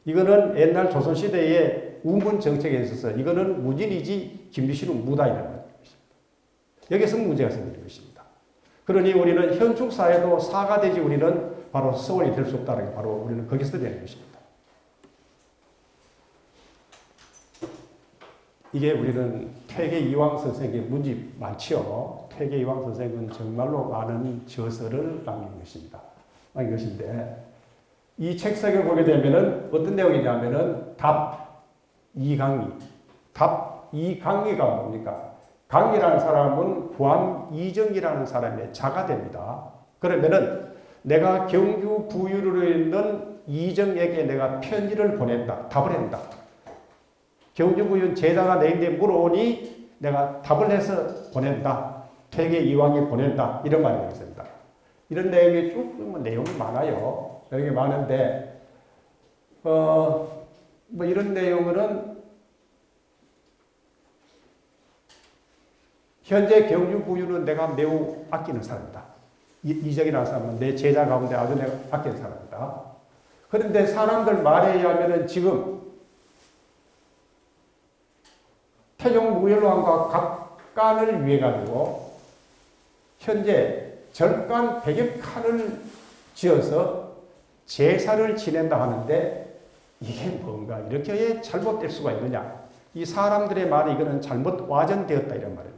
이거는 옛날 조선시대의 우문 정책에 있어서 이거는 문인이지 김유신은 무다이라는 것입니다. 여기서 문제가 생기는 것입니다. 그러니 우리는 현충 사회도 사가되지 우리는 바로 서원이 될 수 없다는 게 바로 우리는 거기서 되는 것입니다. 이게 우리는 퇴계 이황 선생의 문제 많지요. 퇴계 이황 선생은 정말로 많은 저서를 남긴 것입니다. 남긴 것인데 이 책석을 보게 되면은 어떤 내용이냐면은 답 이강의. 답 이강의가 뭡니까? 강의라는 사람은 구암 이정이라는 사람의 자가 됩니다. 그러면은 내가 경주 부유로 있는 이정에게 내가 편지를 보낸다. 답을 한다. 경주 부유 제자가 내인데 물어오니 내가 답을 해서 보낸다. 퇴계 이황에 보낸다. 이런 말이 되겠습니다. 이런 내용이 쭉 내용이 많아요. 내용이 많은데 뭐 이런 내용은 현재 경주 부유는 내가 매우 아끼는 사람이다. 이정이라는 사람은 내 제자 가운데 아주 내가 아끼는 사람이다. 그런데 사람들 말에 의하면 지금 태종 무열왕과 각간을 위해 가지고 현재 절간 100여 칸을 지어서 제사를 지낸다 하는데 이게 뭔가 이렇게 잘못될 수가 있느냐. 이 사람들의 말이 이거는 잘못 와전되었다 이런 말입니다.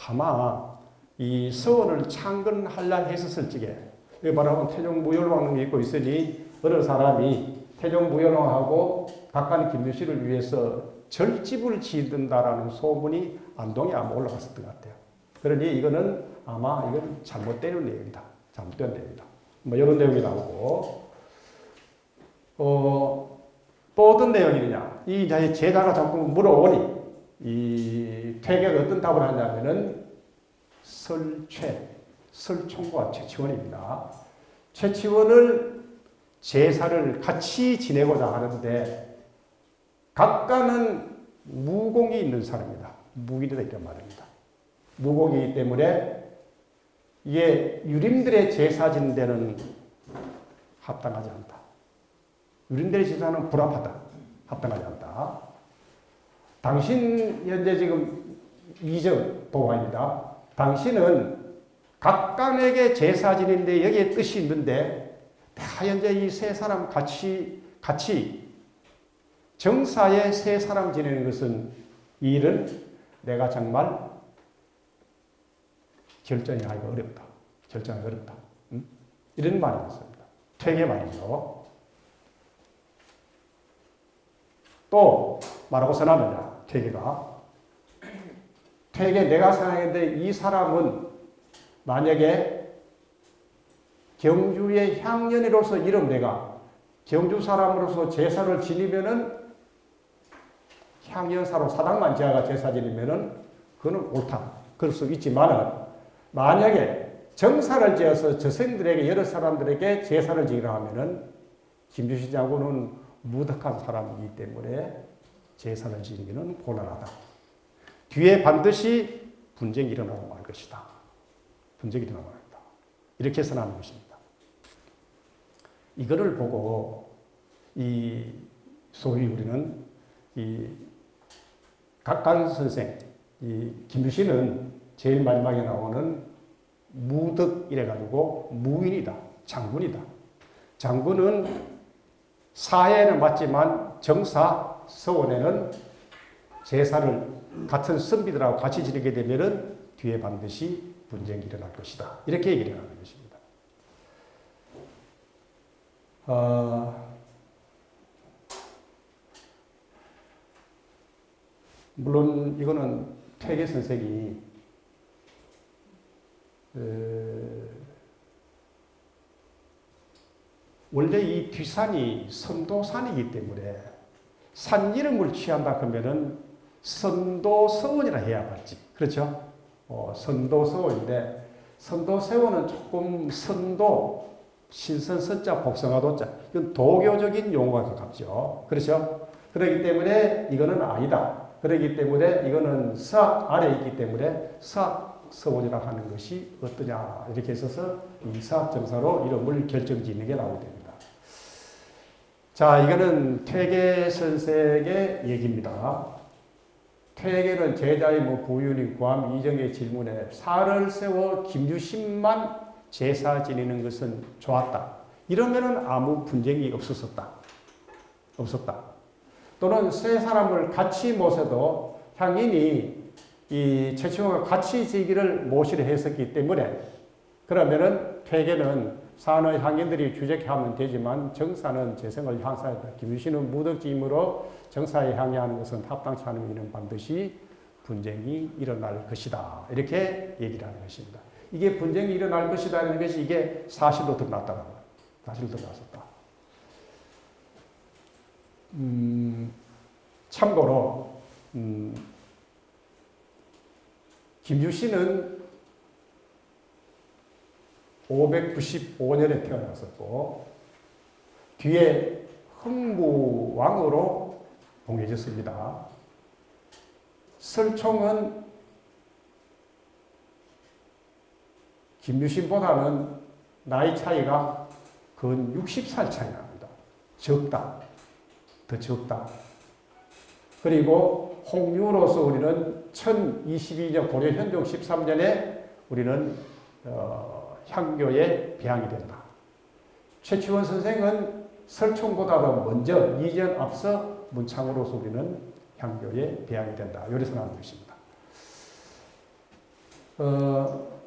아마 이 서원을 창건하려 했었을 적에 여기 바로 태종 무열왕을 믿고 있으니 어느 사람이 태종 무열왕하고 각간 김유신을 위해서 절집을 지든다라는 소문이 안동에 아마 올라갔었던 것 같아요. 그러니 이거는 아마 이건 잘못된 내용이다. 잘못된 내용이다. 뭐 이런 내용이 나오고 또 어떤 내용이냐. 이 제자가 자꾸 물어오니 이 퇴계가 어떤 답을 하냐면은 설총과 최치원입니다. 최치원을 제사를 같이 지내고자 하는데 각각은 무공이 있는 사람이다. 무기이다 이런 말입니다. 무공이기 때문에 이게 유림들의 제사 지는 데는 합당하지 않다. 유림들의 제사는 불합하다. 합당하지 않다. 당신 현재 지금 이정 보고입니다. 당신은 각간에게 제사 지는데 여기에 뜻이 있는데 다 현재 이 세 사람 같이 정사에 세 사람 지내는 것은 이 일은 내가 정말 결정하기가 어렵다. 결정하기 어렵다. 이런 말이 있습니다. 퇴계 말이죠. 또 뭐라고 선하느냐. 퇴계가. 퇴계 내가 생각했는데 이 사람은 만약에 경주의 향연이로서 이름 내가 경주 사람으로서 제사를 지니면은 향연사로 사당만 지어가 제사 지니면은 그거는 옳다. 그럴 수 있지만은 만약에 정사를 지어서 저생들에게 여러 사람들에게 제사를 지으라 하면은 김주신 장군은 무덕한 사람이기 때문에 제사를 지니기는 곤란하다. 뒤에 반드시 분쟁이 일어나고 말 것이다. 분쟁이 일어나고 말다. 이렇게 선언하는 것입니다. 이거를 보고 이 소위 우리는 이 각간 선생, 이 김유신은 제일 마지막에 나오는 무덕이래가지고 무인이다. 장군이다. 장군은 사회에는 맞지만 정사, 서원에는 제사를 같은 선비들하고 같이 지내게 되면은 뒤에 반드시 분쟁이 일어날 것이다. 이렇게 얘기를 하는 것입니다. 물론 이거는 퇴계 선생이 원래 이 뒷산이 선도산이기 때문에 산 이름을 취한다 그러면은 선도서원이라 해야 맞지. 그렇죠? 선도서원인데 선도서원은 조금 선도 신선 선자 복숭아 도자. 이건 도교적인 용어가 가깝죠. 그렇죠? 그렇기 때문에 이거는 아니다. 그렇기 때문에 이거는 서학 아래에 있기 때문에 서학 서원이라고 하는 것이 어떠냐. 이렇게 있어서 이 서학 정사로 이름을 결정짓는 게 나오게 됩니다. 자, 이거는 퇴계 선생의 얘기입니다. 퇴계는 제자의 부윤이 구함 이정의 질문에 살을 세워 김유신만 제사 지내는 것은 좋았다. 이러면은 아무 분쟁이 없었다. 또는 세 사람을 같이 모셔도 향인이 이 최치원과 같이 지기를 모시려 했었기 때문에 그러면은 퇴계는 산의 향인들이 주적하면 되지만 정사는 재성을 향사했다. 김유신은 무덕지임으로 정사에 향해하는 것은 합당치 않으면 이는 반드시 분쟁이 일어날 것이다. 이렇게 얘기를 하는 것입니다. 이게 분쟁이 일어날 것이라는 것이 이게 사실로 드러났다는 거예요. 사실로 드러났었다. 참고로 김유신은 595년에 태어났었고 뒤에 흥부왕으로 봉해졌습니다. 설총은 김유신보다는 나이 차이가 근 60살 차이 납니다. 적다. 더 적다. 그리고 홍유로서 우리는 1022년 고려 현종 13년에 우리는 향교에 배양이 된다. 최치원 선생은 설총보다도 먼저 2년 앞서 문창으로서 우리는 향교에 배양이 된다. 여기서 나오는 것입니다.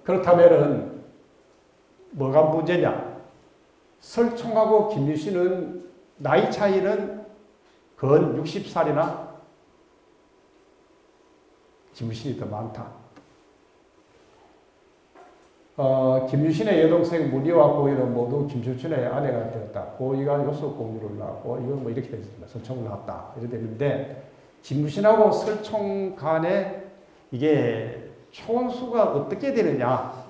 그렇다면은 뭐가 문제냐? 설총하고 김유신은 나이 차이는 근 60살이나 김유신이 더 많다. 김유신의 여동생 무리와 고이는 모두 김수춘의 아내가 되었다. 고이가 요속공주를 낳았고 이건 뭐 이렇게 되어 있습니다. 설총을 낳았다. 이렇게 되는데 김유신하고 설총 간에 이게 총수가 어떻게 되느냐?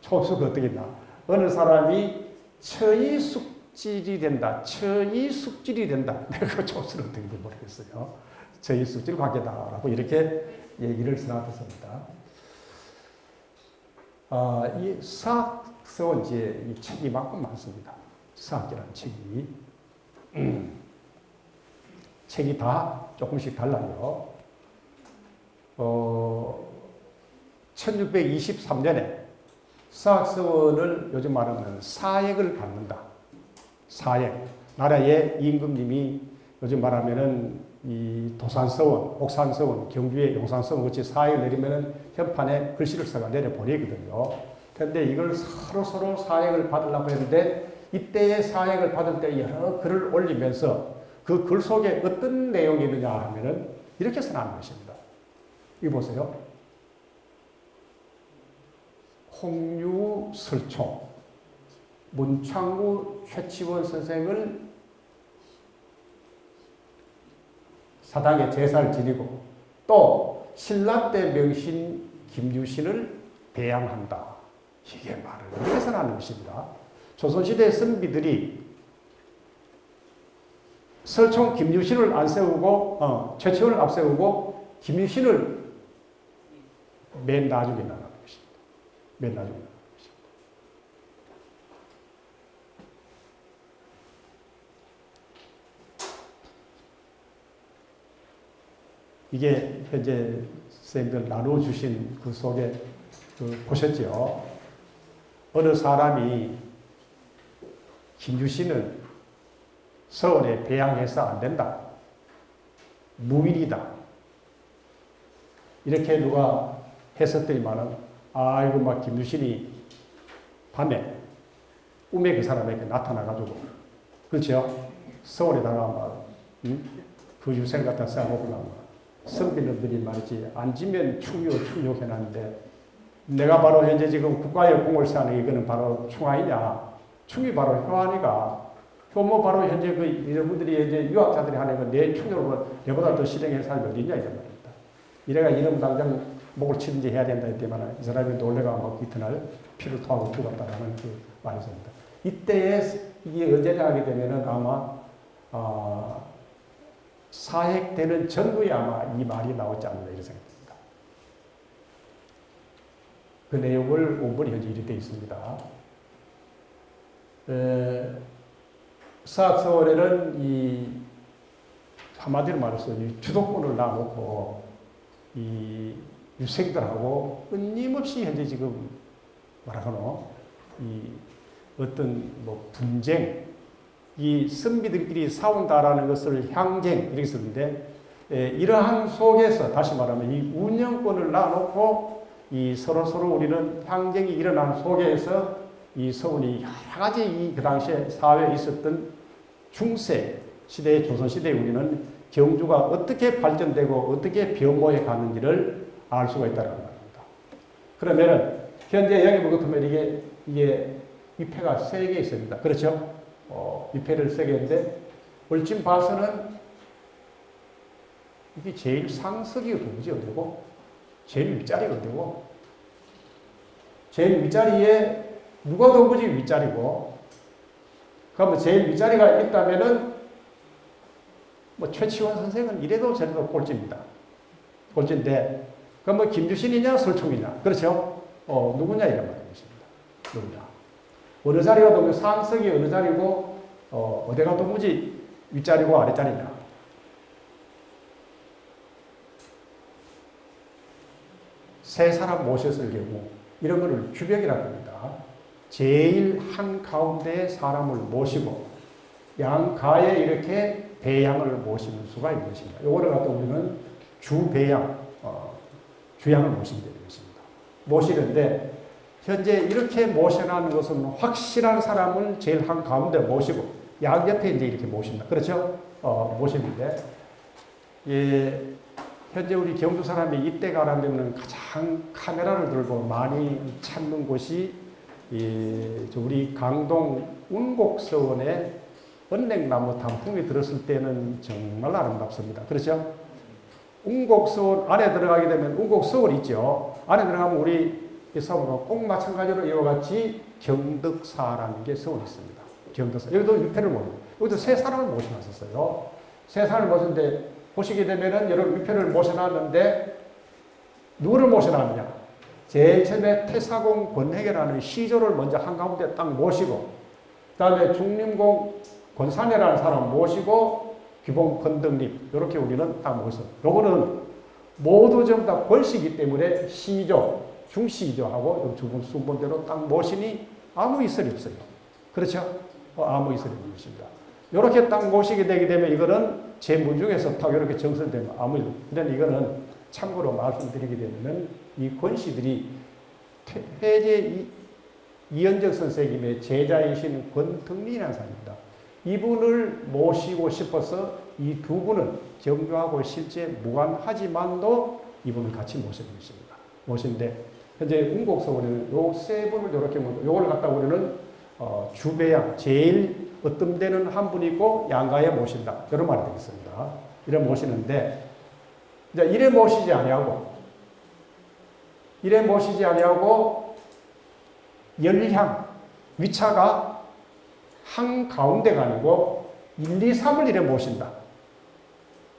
총수가 어떻게 되냐? 어느 사람이 처이숙질이 된다. 처이숙질이 된다. 내가 총수는 어떻게 될지 모르겠어요. 처이숙질 관계다라고 이렇게 얘기를 써놨습니다. 이 서학서 이제 이 책이 만큼 많습니다. 서학이라는 책이. 책이 다 조금씩 달라요. 1623년에 서학서원을 요즘 말하면 사액을 받는다. 사액. 나라의 임금님이 요즘 말하면은 이 도산서원, 옥산서원, 경주의 용산서원 같이 사액을 내리면은 현판에 글씨를 써가 내려보내거든요. 그런데 이걸 서로 사액을 받으려고 했는데 이때의 사액을 받을 때 여러 글을 올리면서 그 글 속에 어떤 내용이 있느냐 하면은 이렇게 써놓은 것입니다. 이거 보세요. 홍유 설총, 문창구 최치원 선생을 사당에 제사를 지내고 또 신라 때 명신 김유신을 배양한다. 이게 말을 이렇게 써놓은 것입니다. 조선시대 선비들이 설총 김유신을 안 세우고 최치원을 앞세우고 김유신을 맨 나중에 나가는 것입니다. 맨 나중에 나가는 것입니다. 이게 현재 선생님들 나눠주신 그 속에 보셨죠? 어느 사람이 김유신을 서울에 배양해서 안 된다. 무인이다. 이렇게 누가 했었더니만은, 아이고, 막 김유신이 밤에 꿈에 그 사람에게 나타나가지고, 그렇죠? 서울에다가 막, 그 유생 갖다 써먹으려고. 선비놈들이 말이지, 앉으면 충요 해놨는데, 내가 바로 현재 지금 국가의 공을 세우는 이거는 바로 충하이냐? 충이 바로 효안이가, 효모 바로 현재 그 여러분들이 이제 유학자들이 하는 내 충요로 내보다 더 실행해 사람이 어디 있냐 이런 말입니다. 이래가 이놈 당장 목을 치든지 해야 된다 했더니만 이 사람이 놀래가 막 이튿날 피를 토하고 죽었다라는 그 말이 있습니다. 이때에 이게 언제냐 하게 되면은 아마 사핵되는 전후에 아마 이 말이 나오지 않나 이런 생각입니다. 그 내용을 원본이 현재 이렇게 되어 있습니다. 서학서원에는 이 한마디로 말해서 이 주도권을 놔놓고 이 유생들하고 끊임없이 현재 지금 뭐라카노 이 어떤 뭐 분쟁, 이 선비들끼리 싸운다라는 것을 향쟁 이렇게 쓰는데 이러한 속에서 다시 말하면 이 운영권을 놔놓고 이 서로 우리는 향쟁이 일어나는 속에서 이 서훈이 여러 가지 이 그 당시에 사회에 있었던 중세 시대의 조선 시대에 우리는 경주가 어떻게 발전되고 어떻게 변모해 가는지를 알 수가 있다는 말입니다. 그러면은 현재 여기 보면 이게 위패가 3개 있습니다. 그렇죠? 위패를 3개 있는데 얼씬 봐서는 이게 제일 상석이 어디고 제일 윗자리가 어디고 제일 윗자리에 누가 도무지 윗자리고 그러면 제일 윗자리가 있다면은 뭐 최치원 선생은 이래도 저래도 꼴찌입니다. 꼴찌인데 그럼 뭐 김주신이냐 설총이냐 그렇죠? 누구냐 이런 말이겠습니다. 누구냐 어느 자리가 도무지 상석이 어느 자리고 어디가 도무지 윗자리고 아랫자리냐 세 사람 모셨을 경우 이런 것을 규벽이라고 합니다. 제일 한가운데 사람을 모시고 양가에 이렇게 배양을 모시는 수가 있는 것입니다. 요거를 갖다 우리는 주배양, 주양을 모시게 되는 것입니다. 모시는데 현재 이렇게 모셔나는 것은 확실한 사람을 제일 한가운데 모시고 양 옆에 이제 이렇게 모신다. 그렇죠? 모시는데 현재 우리 경주 사람이 이때 가라면 가장 카메라를 들고 많이 찾는 곳이 우리 강동 운곡서원에 은행나무 단풍이 들었을 때는 정말 아름답습니다. 그렇죠? 운곡서원 안에 들어가게 되면 운곡서원 있죠. 안에 들어가면 우리 이 서원은 꼭 마찬가지로 이와 같이 경덕사라는 게 서원이 있습니다. 경덕사. 여기도 위패를 모시고 여기도 세 사람을 모셔놨었어요. 세 사람을 모셨는데 보시게 되면은 여러분 위패를 모셔놨는데 누구를 모셔놨느냐? 제일 처음에 태사공 권혜계라는 시조를 먼저 한가운데 딱 모시고 그 다음에 중림공 권산이라는 사람 모시고 귀봉 건덕립 이렇게 우리는 딱 모셔. 요거는 모두 전부 다 권씨이기 때문에 시조, 중시조하고 두 분 순번대로 딱 모시니 아무 이설이 없어요. 그렇죠? 아무 이설이 없는 것입니다. 이렇게 딱 모시게 되게 되면 이거는 제문 중에서 딱 이렇게 정설되면 아무 일. 그런데 이거는 참고로 말씀드리게 되면은 이 권씨들이 해제 이현적 선생님의 제자이신 권덕리라는 사람입니다. 이분을 모시고 싶어서 이 두 분은 경주하고 실제 무관하지만도 이분을 같이 모시는 것입니다. 모시는데 현재 운곡서원에는 요 세 분을 이렇게 모시고 요걸 갖다 우리는 주배양 제일 어떤 데는 한 분이 있고 양가에 모신다. 이런 말이 되겠습니다. 이래 모시는데 이제 이래 모시지 아니하고 열향 위차가 한 가운데가 아니고 1, 2, 3을 이래 모신다.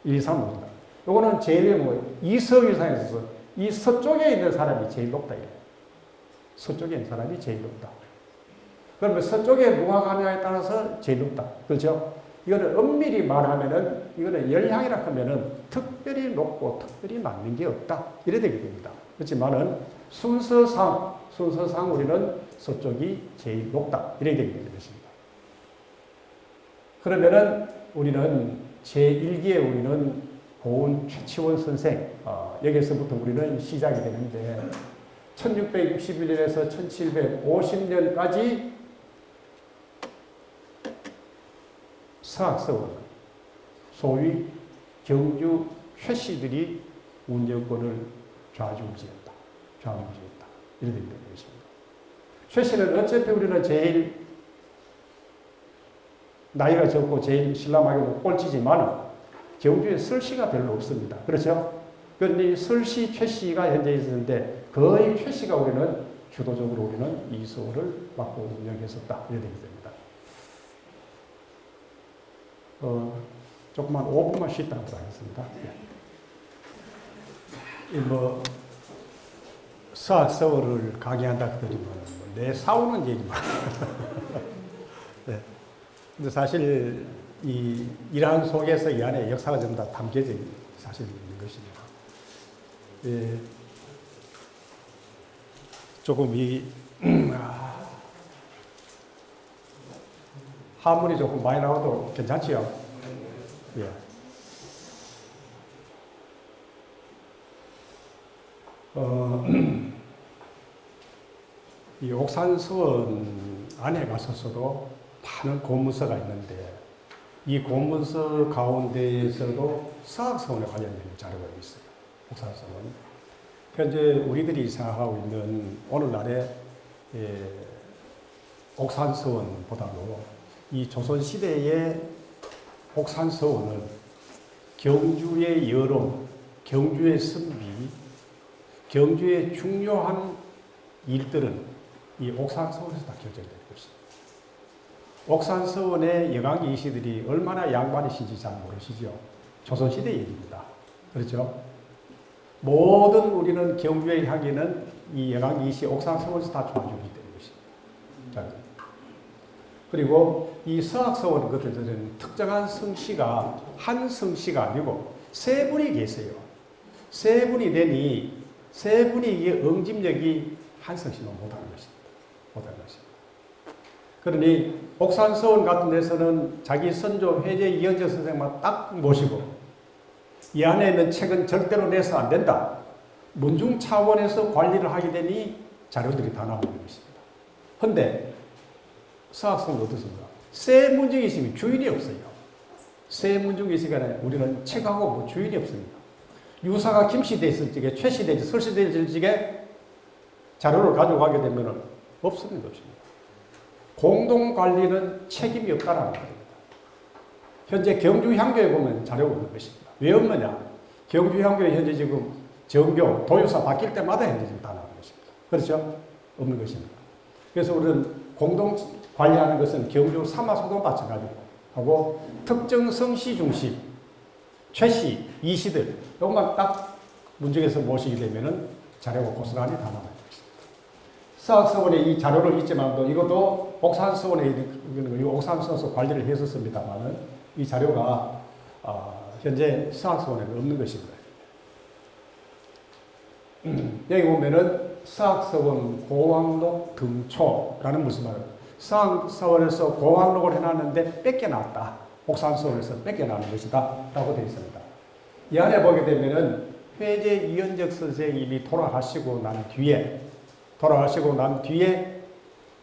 1, 2, 3을 모신다. 요거는 제일 뭐예요? 이서위상에서 이 서쪽에 있는 사람이 제일 높다. 이래. 서쪽에 있는 사람이 제일 높다. 그러면 서쪽에 누가 가느냐에 따라서 제일 높다. 그렇죠? 이거는 엄밀히 말하면은, 이거는 열향이라 하면은 특별히 높고 특별히 낮는 게 없다. 이래 되게 됩니다. 그렇지만은 순서상 우리는 서쪽이 제일 높다. 이래 되게 되는 것입니다. 그러면은 우리는 제1기에 우리는 고은 최치원 선생, 여기서부터 우리는 시작이 되는데, 1661년에서 1750년까지 서학서원, 소위 경주 최씨들이 운영권을 좌지우지했다. 이렇게 되는 것입니다. 최씨는 어차피 우리는 제일 나이가 적고 제일 신랑하게 꼴찌지만 경주에 설씨가 별로 없습니다. 그렇죠? 그런데 설씨, 최씨가 현재 있었는데 거의 최씨가 우리는 주도적으로 우리는 이 수호를 맡고 운영했었다. 이렇게 되게 됩니다. 조금만 5분만 쉬다 하도록 하겠습니다. 서학서울을 강의한다 그러면 내 사오는 얘기만. 네. 근데 사실 이 일한 속에서 이 안에 역사가 전부 다 담겨져 있는 사실이 있는 것입니다. 예. 조금 한문이 조금 많이 나와도 괜찮지요? 예. 이 옥산서원 안에 가서서도 많은 고문서가 있는데 이 고문서 가운데에서도 서학서원에 관련된 자료가 있어요. 옥산서원. 현재 우리들이 생각하고 있는 오늘날의 옥산서원보다도 이 조선시대의 옥산서원은 경주의 여론, 경주의 선비, 경주의 중요한 일들은 이 옥산서원에서 다 결정되는 것입니다. 옥산서원의 여강이시들이 얼마나 양반이신지 잘 모르시죠? 조선시대 얘기입니다. 그렇죠? 모든 우리는 경주의 향기는 이 여강이시 옥산서원에서 다 조아주기 되는 것입니다. 그리고 이 서학서원 같은 경우는 특정한 성씨가 한 성씨가 아니고 세 분이 계세요. 세 분이 되니 세 분이 이게 응집력이 한 성씨만 못하는 것입니다. 못하는 것입니다. 그러니 옥산서원 같은 데서는 자기 선조 회제 이현정 선생만 딱 모시고 이 안에 있는 책은 절대로 내서 안 된다. 문중 차원에서 관리를 하게 되니 자료들이 다 나오는 것입니다. 그런데 서학서는 어떻습니까? 새 문중이 있으면 주인이 없어요. 새 문중이 있으니까 우리는 책하고 뭐 주인이 없습니다. 유사가 김씨돼 있을 적에, 최씨돼 있을 적에, 설씨돼 있을 적에 자료를 가져가게 되면 없는 것입니다. 공동관리는 책임이 없다라는 겁니다. 현재 경주향교에 보면 자료가 없는 것입니다. 왜 없느냐? 경주향교에 현재 지금 정교, 도유사 바뀔 때마다 현재 지금 다 나오는 것입니다. 그렇죠? 없는 것입니다. 그래서 우리는 공동 관리하는 것은 경주 삼화소동 마찬가지고 하고 특정 성씨 중심, 최씨, 이씨들 이것만 딱 문중에서 모시게 되면은 자료가 고스란히 다 나와요. 서학서원에 이 자료를 있지만도 이것도 옥산서원에 옥산서원에서 관리를 했었습니다만은 이 자료가 현재 서학서원에는 없는 것입니다. 여기 보면은 서학서원 고왕록 등초라는 무슨 말이에요? 서학서원에서 고왕록을 해놨는데 뺏겨놨다. 옥산서원에서 뺏겨나는 것이다. 라고 되어 있습니다. 이 안에 보게 되면은 회제 이현적 선생님이 돌아가시고 난 뒤에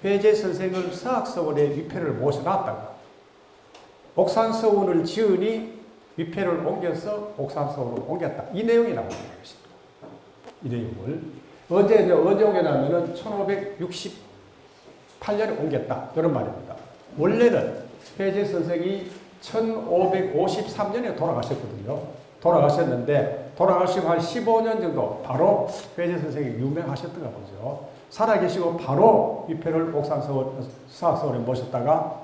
회제 선생을 서학서원에 위패를 모셔놨다가 옥산서원을 지으니 위패를 옮겨서 옥산서원으로 옮겼다. 이 내용이 나오는 것입니다. 이 내용을. 언제 옮겨나면은 1568년에 옮겼다. 이런 말입니다. 원래는 회제 선생이 1553년에 돌아가셨거든요. 돌아가셨는데, 돌아가시고 한 15년 정도 바로 회제 선생이 유명하셨던가 보죠. 살아계시고 바로 위패를 서학서원에 모셨다가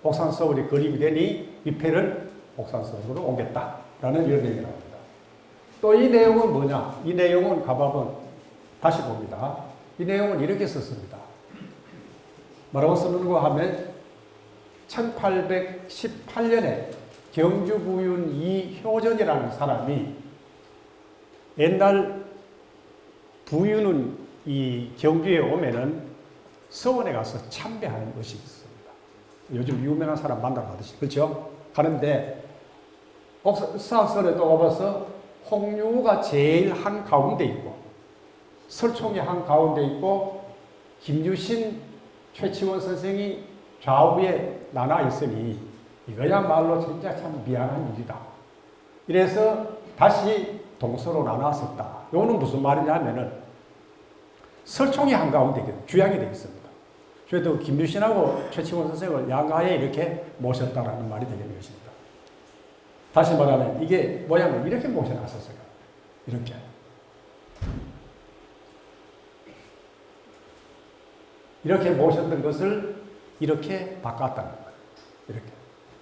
옥산서원이 건립이 되니 위패를 옥산서원으로 옮겼다라는 이런 얘기가 나옵니다. 또 이 내용은 뭐냐? 이 내용은 가봐면 다시 봅니다. 이 내용은 이렇게 썼습니다. 뭐라고 쓰는가 하면 1818년에 경주부윤 이효전이라는 사람이 옛날 부윤은 이 경주에 오면은 서원에 가서 참배하는 것이 있습니다. 요즘 유명한 사람 만나러 가듯이. 그렇죠? 가는데 서학서원에 또 와봐서 홍유가 제일 한 가운데 있고 설총이 한 가운데 있고 김유신 최치원 선생이 좌우에 나눠 있으니 이거야말로 진짜 참 미안한 일이다. 이래서 다시 동서로 나눴었다. 이거는 무슨 말이냐 하면은 설총이 한가운데 주양이 되겠습니다. 그래도 김유신하고 최치원 선생을 양가에 이렇게 모셨다라는 말이 되겠는 것입니다. 다시 말하면 이게 모양을 이렇게 모셔놨었어요. 이렇게. 이렇게 모셨던 것을 이렇게 바꿨다는 거예요. 이렇게.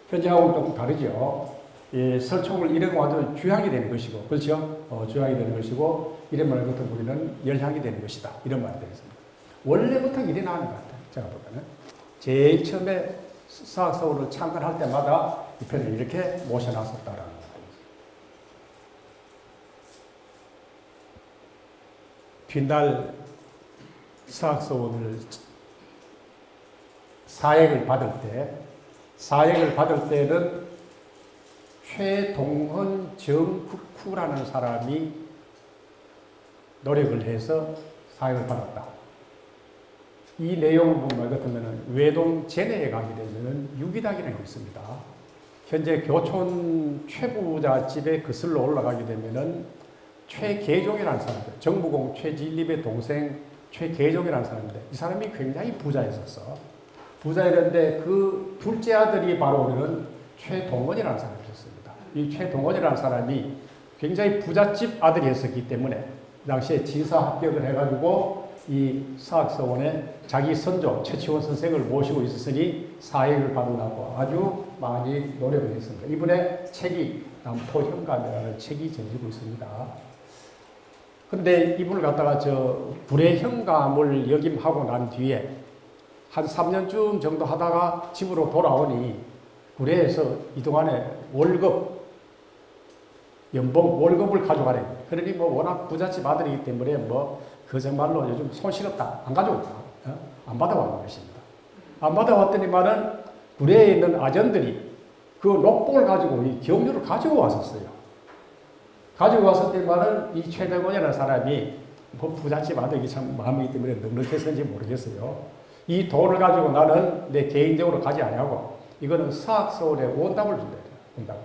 현재하고는 조금 다르죠. 예, 설총을 이래고 와도 주향이 되는 것이고, 그렇죠? 주향이 되는 것이고, 이런 말부터 우리는 열향이 되는 것이다. 이런 말이 되겠습니다. 원래부터 이래 나오는 것 같아요. 제가 보기에는. 제일 처음에 서학서원을 창건할 때마다 이 편을 이렇게 모셔놨었다라는 거예요. 뒷날 서학서원을 사역을 받을 때는 최동헌 정국후라는 사람이 노력을 해서 사역을 받았다. 이 내용을 보면 같으면 외동 제내에 가게 되면 유기닥이라는 게 있습니다. 현재 교촌 최부자 집에 거슬러 올라가게 되면은 최계종이라는 사람들, 정부공 최진립의 동생 최계종이라는 사람인데 이 사람이 굉장히 부자였었어. 부자였는데 그 둘째 아들이 바로 우리는 최동원이라는 사람이었습니다. 이 최동원이라는 사람이 굉장히 부잣집 아들이었었기 때문에 그 당시에 지사 합격을 해가지고 이 사학서원에 자기 선조 최치원 선생을 모시고 있었으니 사역을 받으려고 아주 많이 노력을 했습니다. 이분의 책이 남토현감이라는 책이 전해지고 있습니다. 근데 이분을 갖다가 불의 현감을 역임하고 난 뒤에 한 3년쯤 정도 하다가 집으로 돌아오니 구례에서 이동안에 월급을 가져가래. 그러니 워낙 부잣집 아들이기 때문에 그 정말로 요즘 손실없다. 안 가져온다. 안 받아왔는 것입니다. 안 받아왔더니만은 구례에 있는 아전들이 그 녹봉을 가지고 이 경주를 가지고 왔었어요. 가지고 왔었더니만은 이 최대곤이라는 사람이 부잣집 아들이 참 마음이기 때문에 넉넉해서인지 모르겠어요. 이 돈을 가지고 나는 내 개인적으로 가지 아니하고 이거는 서학서원에 원답을 준다. 원답.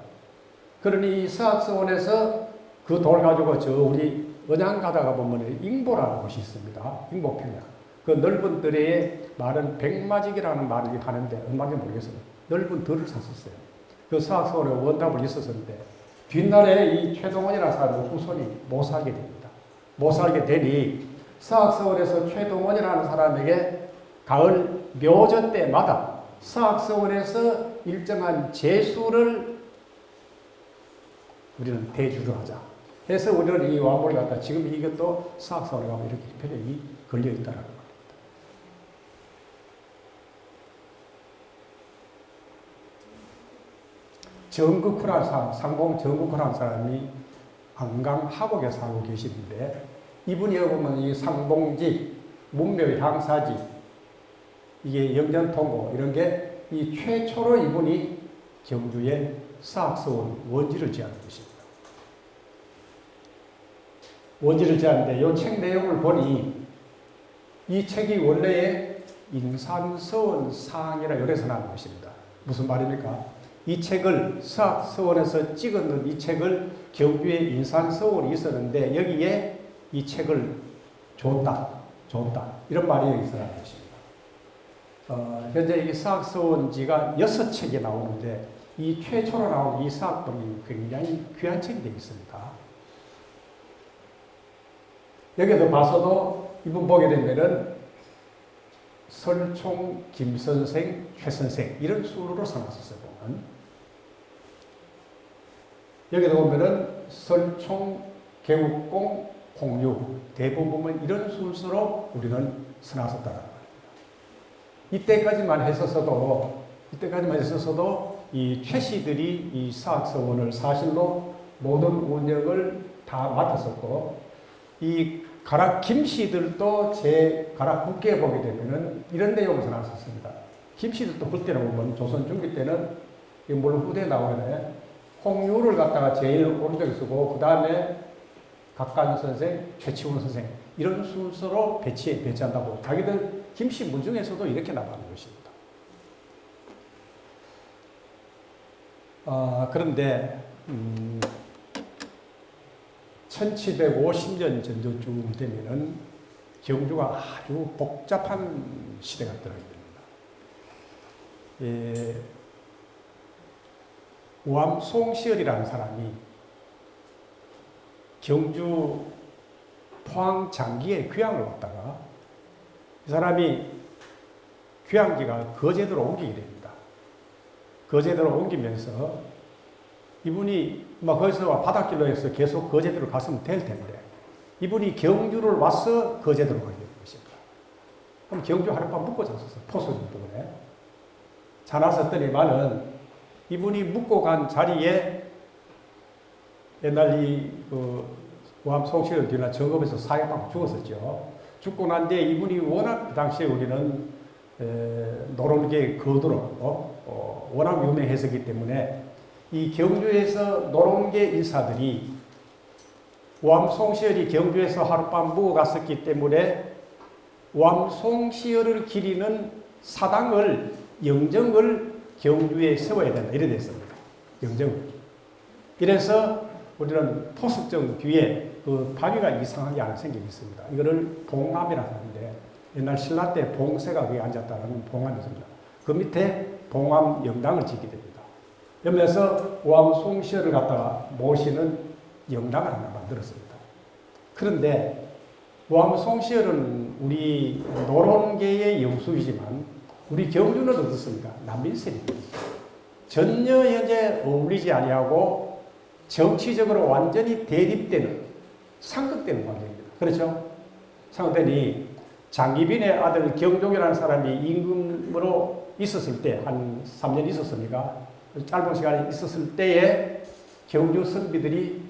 그러니 이 서학서원에서 그 돈을 가지고 우리 언양 가다가 보면 ing보라는 곳이 있습니다. ing보평야. 그 넓은 들에 말은 백마직이라는 말을 하는데 얼마인지 모르겠어요. 넓은 들을 샀었어요. 그 서학서원에 원답을 있었는데 뒷날에 이 최동원이라는 사람의 후손이 못 살게 됩니다. 못 살게 되니 서학서원에서 최동원이라는 사람에게 가을 묘저 때마다 서학서원에서 일정한 제수를 우리는 대주를 하자. 해서 우리는 이 왕복을 갖다 지금 이것도 서학서원에 가면 이렇게 표적이 걸려 있다는 겁니다. 정국후라는 사람, 상봉 정국후라는 사람이 안강 하곡에 살고 계시는데 이분이 보면 이 상봉지, 문묘향사지, 이게 영전통고 이런 게 이 최초로 이분이 경주에 서학서원 원지를 지은 것입니다. 원지를 지었는데 이 책 내용을 보니 이 책이 원래의 인산서원상이라 열에서 나온 것입니다. 무슨 말입니까? 이 책을 서학서원에서 찍었는 이 책을 경주에 인산서원이 있었는데 여기에 이 책을 줬다 이런 말이 여기서 나온 것입니다. 현재 이 서학서원지가 6책이 나오는데 이 최초로 나온 이 서학본이 굉장히 귀한 책이 되어 있습니다. 여기도 봐서도 이분 보게 되면은 설총, 김선생, 최선생 이런 순으로 써놨었어요. 보면. 여기도 보면은 설총, 개국공, 홍유 대부분 이런 순서로 우리는 써놨었다는 거예요. 이때까지만 했었어도 이 최씨들이 이 서학서원을 사실로 모든 운영을 다 맡았었고 이 가락 김씨들도 제 가락 국기에 보게 되면은 이런 내용을 써놨었습니다. 김씨들도 그때는 보면 조선 중기 때는 물론 후대에 나오네. 홍유를 갖다가 제일 오른쪽에 쓰고 그 다음에 각간 선생, 최치훈 선생 이런 순서로 배치한다고 자기들 김씨 문 중에서도 이렇게 나가는 것입니다. 그런데 1750년 정도쯤 되면은 경주가 아주 복잡한 시대가 들어가게 됩니다. 우암 송시열이라는 사람이 경주 포항 장기에 귀향을 왔다가 이 사람이 귀향지가 거제도로 옮기게 됩니다. 거제도로 옮기면서 이분이 거기서 바닷길로 해서 계속 거제도로 갔으면 될 텐데 이분이 경주를 와서 거제도로 가게 된 것입니다. 그럼 경주 하룻밤 묵고 잤었어요. 포소증 때문에. 자놨었더니만은 이분이 묵고 간 자리에 옛날 우암 송시를 뒤나 점검에서 사형받고 죽었었죠. 죽고 난 뒤에 이분이 워낙 그 당시에 우리는 노론계 거두로 워낙 유명했었기 때문에 이 경주에서 노론계 인사들이 우암송시열이 경주에서 하룻밤 묵어갔었기 때문에 우암송시열을 기리는 사당을 영정을 경주에 세워야 된다 이래 됐습니다. 영정을. 이래서 우리는 포석정 뒤에 그 바위가 이상하게 하나 생기고 있습니다. 이거를 봉암이라고 하는데 옛날 신라 때 봉쇄가 거기 앉았다는 봉암이 있습니다. 그 밑에 봉암 영당을 짓게 됩니다. 그러면서 우암송시열을 갖다가 모시는 영당을 하나 만들었습니다. 그런데 우암송시열은 우리 노론계의 영수이지만 우리 경주는 어떻습니까? 난민세입니다. 전혀 현재 어울리지 아니하고 정치적으로 완전히 대립되는 상극되는 관계입니다. 그렇죠? 상극되니 장기빈의 아들 경종이라는 사람이 임금으로 있었을 때 한 3년 있었습니까? 짧은 시간에 있었을 때에 경주 선비들이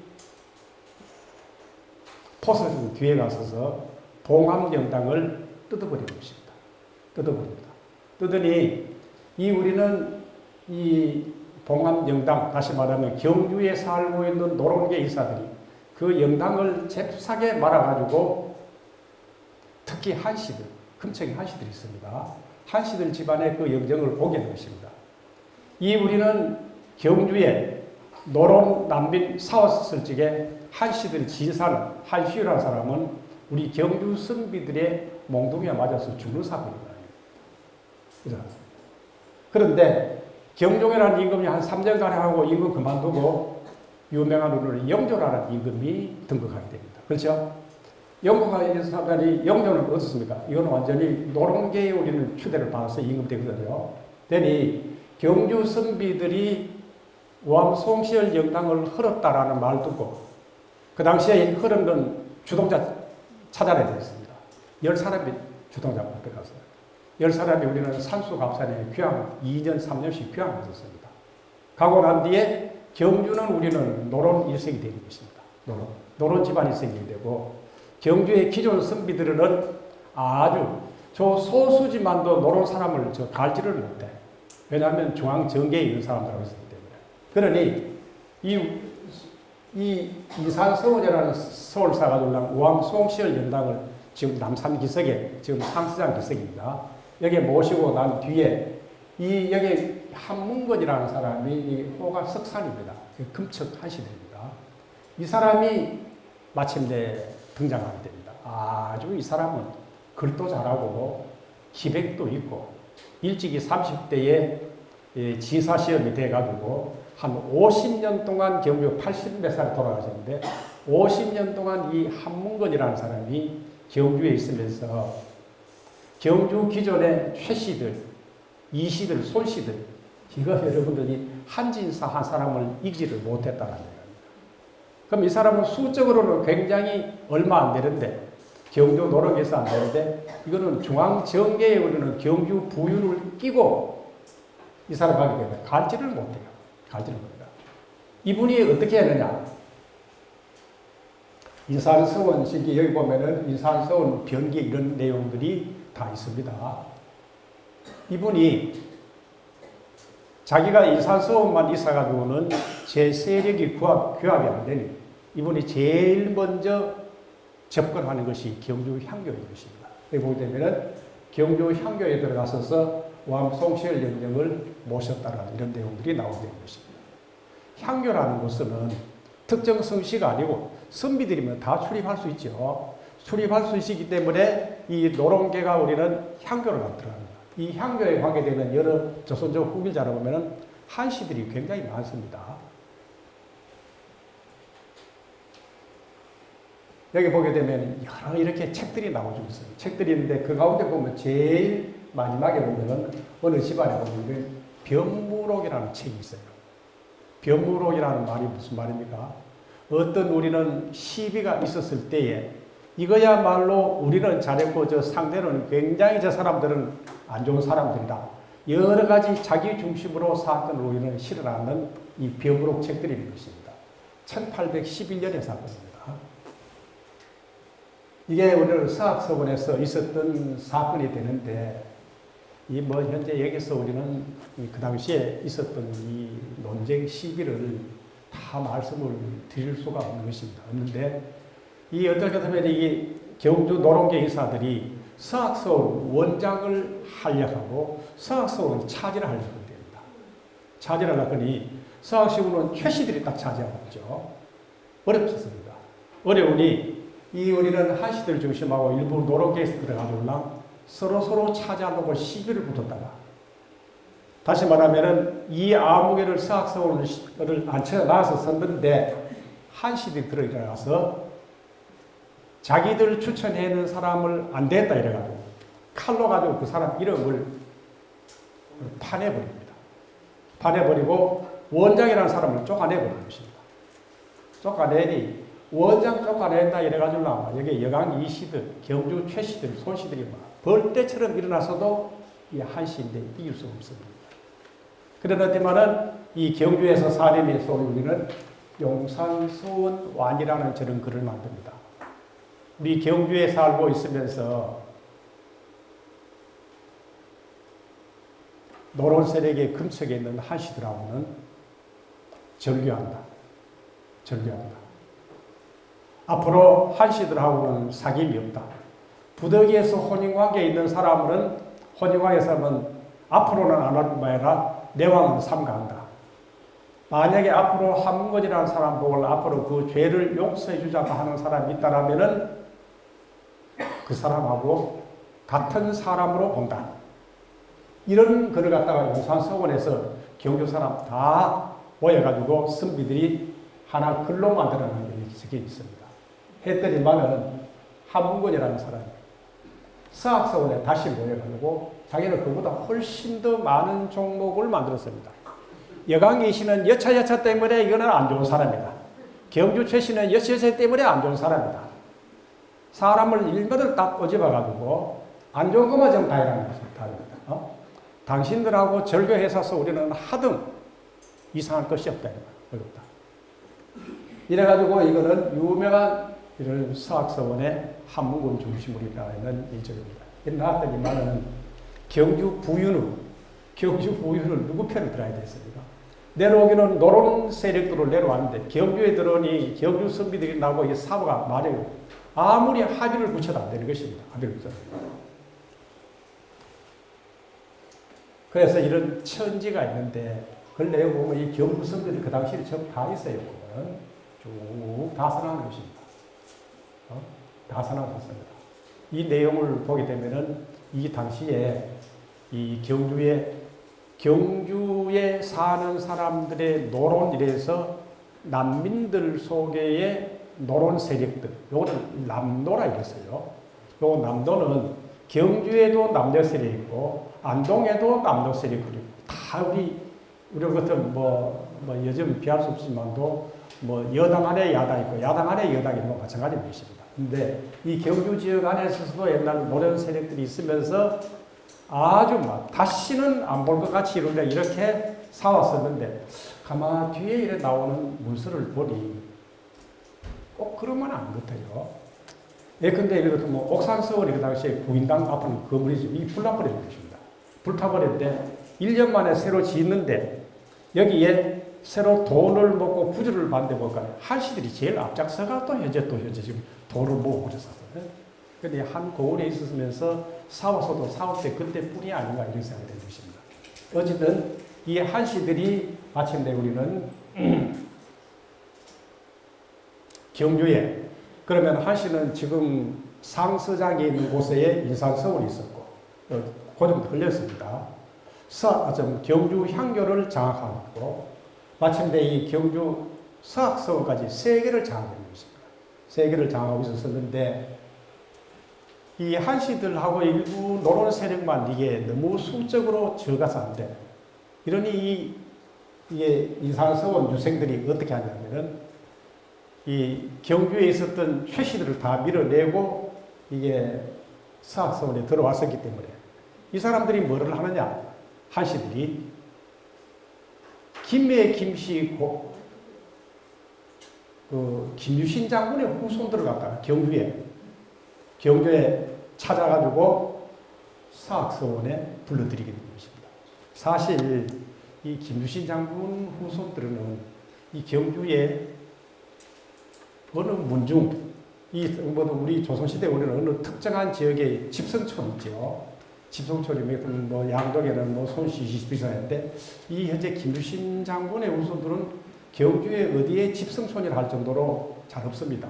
포서정 뒤에 가서서 봉암영당을 뜯어버린 것입니다. 뜯어버립니다. 뜯으니 우리는 이 봉암영당, 다시 말하면 경주에 살고 있는 노론계 인사들이 그 영당을 잽싸게 말아가지고 특히 한씨들, 금청의 한씨들이 있습니다. 한씨들 집안에 그 영정을 오게 된 것입니다. 우리는 경주에 노론 난민 싸웠을 적에 한씨들이 지사는 한씨라는 사람은 우리 경주 선비들의 몽둥이에 맞아서 죽는 사건입니다. 그런데 경종이라는 임금이 한 3년간에 하고 임금 그만두고 유명한 우리는 영조라는 임금이 등극하게 됩니다. 그렇죠? 영조가 사람들이 영조는 어떻습니까? 이건 완전히 노론계에 우리는 추대를 받아서 임금 되거든요. 되니 경주 선비들이 우암송시열 영당을 헐었다라는 말 듣고 그 당시에 흐른 건 주동자 찾아내야 됐습니다. 10사람이 주동자 앞에 갔어요. 10사람이 우리는 산수갑산에 귀향 2년, 3년씩 귀향했었습니다. 가고 난 뒤에 경주는 우리는 노론 일색이 되는 것입니다. 노론 집안 일색이 되고 경주의 기존 선비들은 아주 저 소수지만도 노론 사람을 갈지를 못해. 왜냐하면 중앙정계에 있는 사람들하고 있었기 때문에. 그러니 이 이산서원이라는 서울사가 둘랑 우암송시열 연당을 지금 남산 기석에 지금 상수장 기석입니다. 여기 모시고 난 뒤에 여기 한문건이라는 사람이 이 호가 석산입니다. 금척 한시들입니다. 이 사람이 마침내 등장하게 됩니다. 아주 이 사람은 글도 잘하고 기백도 있고 일찍이 30대에 지사시험이 돼가지고 한 50년 동안 경주 80몇 살에 돌아가셨는데 50년 동안 이 한문건이라는 사람이 경주에 있으면서 경주 기존의 최씨들, 이씨들, 손씨들 이거 여러분들이 한진사 한 사람을 이기지를 못했다는 얘기입니다. 그럼 이 사람은 수적으로는 굉장히 얼마 안 되는데 경주 노력에서 안 되는데 이거는 중앙정계에 우리는 경주 부윤을 끼고 이 사람 하게 되면 갈지를 못해요. 갈지를 못해요. 이분이 어떻게 했느냐. 인산서원 시기 여기 보면은 인산서원 변기 이런 내용들이 다 있습니다. 이분이 자기가 인산서원만 있어가지고는 제 세력이 규합이 안 되니 이분이 제일 먼저 접근하는 것이 경주 향교인 것입니다. 여기 보게 되면은 경주 향교에 들어가서서 우암송시열 영정을 모셨다라는 이런 내용들이 나오게 되는 것입니다. 향교라는 것은 특정 성씨가 아니고 선비들이면 다 출입할 수 있죠. 출입할 수 있기 때문에 이 노론계가 우리는 향교를 만들어갑니다. 이 향교에 가게 되면 여러 조선족 후길자를 보면은 한씨들이 굉장히 많습니다. 여기 보게 되면 여러 이렇게 책들이 나오고 있어요. 책들이 있는데 그 가운데 보면 제일 마지막에 보면은 어느 집안에 보면 변무록이라는 책이 있어요. 변무록이라는 말이 무슨 말입니까? 어떤 우리는 시비가 있었을 때에 이거야말로 우리는 잘했고 저 상대는 굉장히 저 사람들은 안 좋은 사람들이다. 여러 가지 자기 중심으로 사건을 우리는 실어나는 이 변무록 책들이 있는 것입니다. 1811년의 사건입니다. 이게 우리는 서학서원에서 있었던 사건이 되는데 이 뭐 현재 여기서 우리는 그 당시에 있었던 이 논쟁 시기를 다 말씀을 드릴 수가 없는 것입니다. 없는데 이 어떻게 보면 이 경주 노동계 인사들이 서학서원 원장을 하려고 서학서원 차지를 하려고 됩니다. 차지를 하려니 서학서원은 최씨들이 딱 차지하고 있죠. 어렵습니다. 어려우니 이 우리는 한시들 중심하고 일부 노동계에서 들어가려고 서로 차지하려고 시비를 붙었다가 다시 말하면은 이 아무개를 서학서원을 앉혀 나와서 썼는데 한시들이 들어가서 자기들 추천해는 사람을 안 됐다 이래가지고 칼로 가지고 그 사람 이름을 파내버립니다. 파내버리고 원장이라는 사람을 쫓아내버리는 것입니다. 쫓아내니 원장 쫓아낸다 이래가지고 여기 여강 이씨들, 경주 최씨들, 손씨들이 막 벌떼처럼 일어나서도 이 한시인데 이길 수가 없습니다. 그러더니만은 이 경주에서 사람에서 우리는 용산서원 완이라는 저런 글을 만듭니다. 우리 경주에 살고 있으면서 노론 세력의 근처에 있는 한시들하고는 절교한다. 앞으로 한시들하고는 사귐이 없다. 부덕이에서 혼인관계에 있는 사람은 혼인관계에서는 앞으로는 안 할 뿐만 아니라 내왕은 삼가한다. 만약에 앞으로 한문건이라는 사람 보고 앞으로 그 죄를 용서해 주자고 하는 사람이 있다라면은 그 사람하고 같은 사람으로 본다. 이런 글을 갖다가 용산서원에서 경주 사람 다 모여가지고 선비들이 하나 글로 만들어낸 게 적혀 있습니다. 했더니만은 한문건이라는 사람이 서학서원에 다시 모여가지고 자기는 그보다 훨씬 더 많은 종목을 만들었습니다. 여강기 씨는 여차 때문에 이거는 안 좋은 사람이다. 경주 최씨는 여차 때문에 안 좋은 사람이다. 사람을 일거를 딱 꼬집어가지고 안 좋은 것만 좀 다 해라는 것입니다. 당신들하고 절교해서 우리는 하등 이상할 것이 없다. 어렵다. 이래가지고 이거는 유명한 이런 서학서원의 한문군 중심으로 일어나는 일정입니다. 나왔더니만은 경주 부윤을 누구 편을 들어야 됐습니까? 내려오기는 노론 세력들을 내려왔는데 경주에 들어오니 경주 선비들이 나오고 이 사고가 말해요. 아무리 합의를 붙여도 안 되는 것입니다. 합의를 붙여도. 그래서 이런 천지가 있는데 그걸 내보면 이 경주 선비들이 그 당시에 전부 다 있어요. 쭉 다 선하는 것입니다. 다 선하셨습니다. 이 내용을 보게 되면은 이 당시에 이 경주에 사는 사람들의 노론이래서 난민들 속의 노론 세력들, 요거는 남노라 이랬어요. 요 남노는 경주에도 남녀 세력이 있고 안동에도 남녀 세력이 있고 다 우리 같은 요즘 비할 수 없지만도 여당 안에 야당 있고 야당 안에 여당이 있는 건 마찬가지인 것입니다. 근데 이 경주 지역 안에서도 옛날 노련 세력들이 있으면서 아주 다시는 안 볼 것 같이 이렇게 싸웠었는데 가만 뒤에 이래 나오는 문서를 보니 꼭 그러면 안 같아요. 예컨대 예를 들어서 옥산서원이 그 당시에 국인당 앞은 건물이지 이 불나버리는 것입니다. 불타버렸는데 1년 만에 새로 짓는데 여기에 새로 돈을 먹고 구주를 받는데 볼까 한시들이 제일 앞장서가 또 현재 지금 돈을 모으고 그랬었어요. 근데 한 고을에 있으면서 싸워서도 싸울 때 그때뿐이 아닌가 이런 생각이 되는 것입니다. 어쨌든 이 한시들이 마침내 우리는 경주에 그러면 한시는 지금 상서장에 있는 곳에 인산서원이 있었고 고좀 흘렸습니다. 경주 향교를 장악하고 마침내 이 경주 서학서원까지 세 개를 장악하는 것입니다. 세계를 장악하고 있었는데 이 한시들하고 일부 노론 세력만 이게 너무 수적으로 적어서 안 돼. 이러니 이게 이상스러운 유생들이 어떻게 하냐면은 이 경주에 있었던 최씨들을 다 밀어내고 이게 서학서원에 들어왔었기 때문에 이 사람들이 뭐를 하느냐? 한시들이 김해 김씨 김유신 장군의 후손들을 갖다가 경주에 찾아가지고 서학서원에 불러들이게 된 것입니다. 사실 이 김유신 장군 후손들은 이 경주에 어느 문중, 우리 조선시대 우리는 어느 특정한 지역에 집성촌 있죠. 집성촌이면 뭐 양덕에는 뭐 손씨 비서인데 이 현재 김유신 장군의 후손들은 경주에 어디에 집성촌이라 할 정도로 잘 없습니다.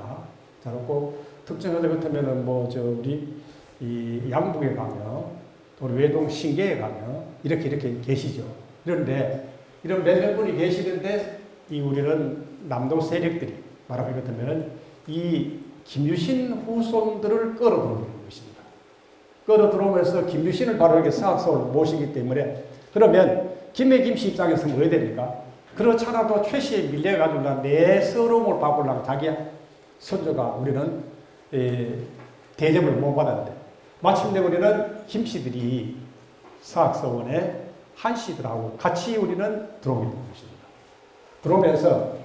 잘 없고 특정하자 같으면은 우리 이 양북에 가면 또 외동 신계에 가면 이렇게 계시죠. 그런데 이런 몇몇 분이 계시는데 이 우리는 남동 세력들이 말하기 같으면 이 김유신 후손들을 끌어들어오는 것입니다. 끌어들어오면서 김유신을 바로 이렇게 서학서원으로 모시기 때문에 그러면 김해 김씨 입장에서 뭐 해야 됩니까? 그렇잖아도 최씨에 밀려가지고 내 서러움을 바꾸려고 자기 선조가 우리는 대접을 못 받았는데 마침내 우리는 김씨들이 서학서원에 한씨들하고 같이 우리는 들어오게 된 것입니다. 들어오면서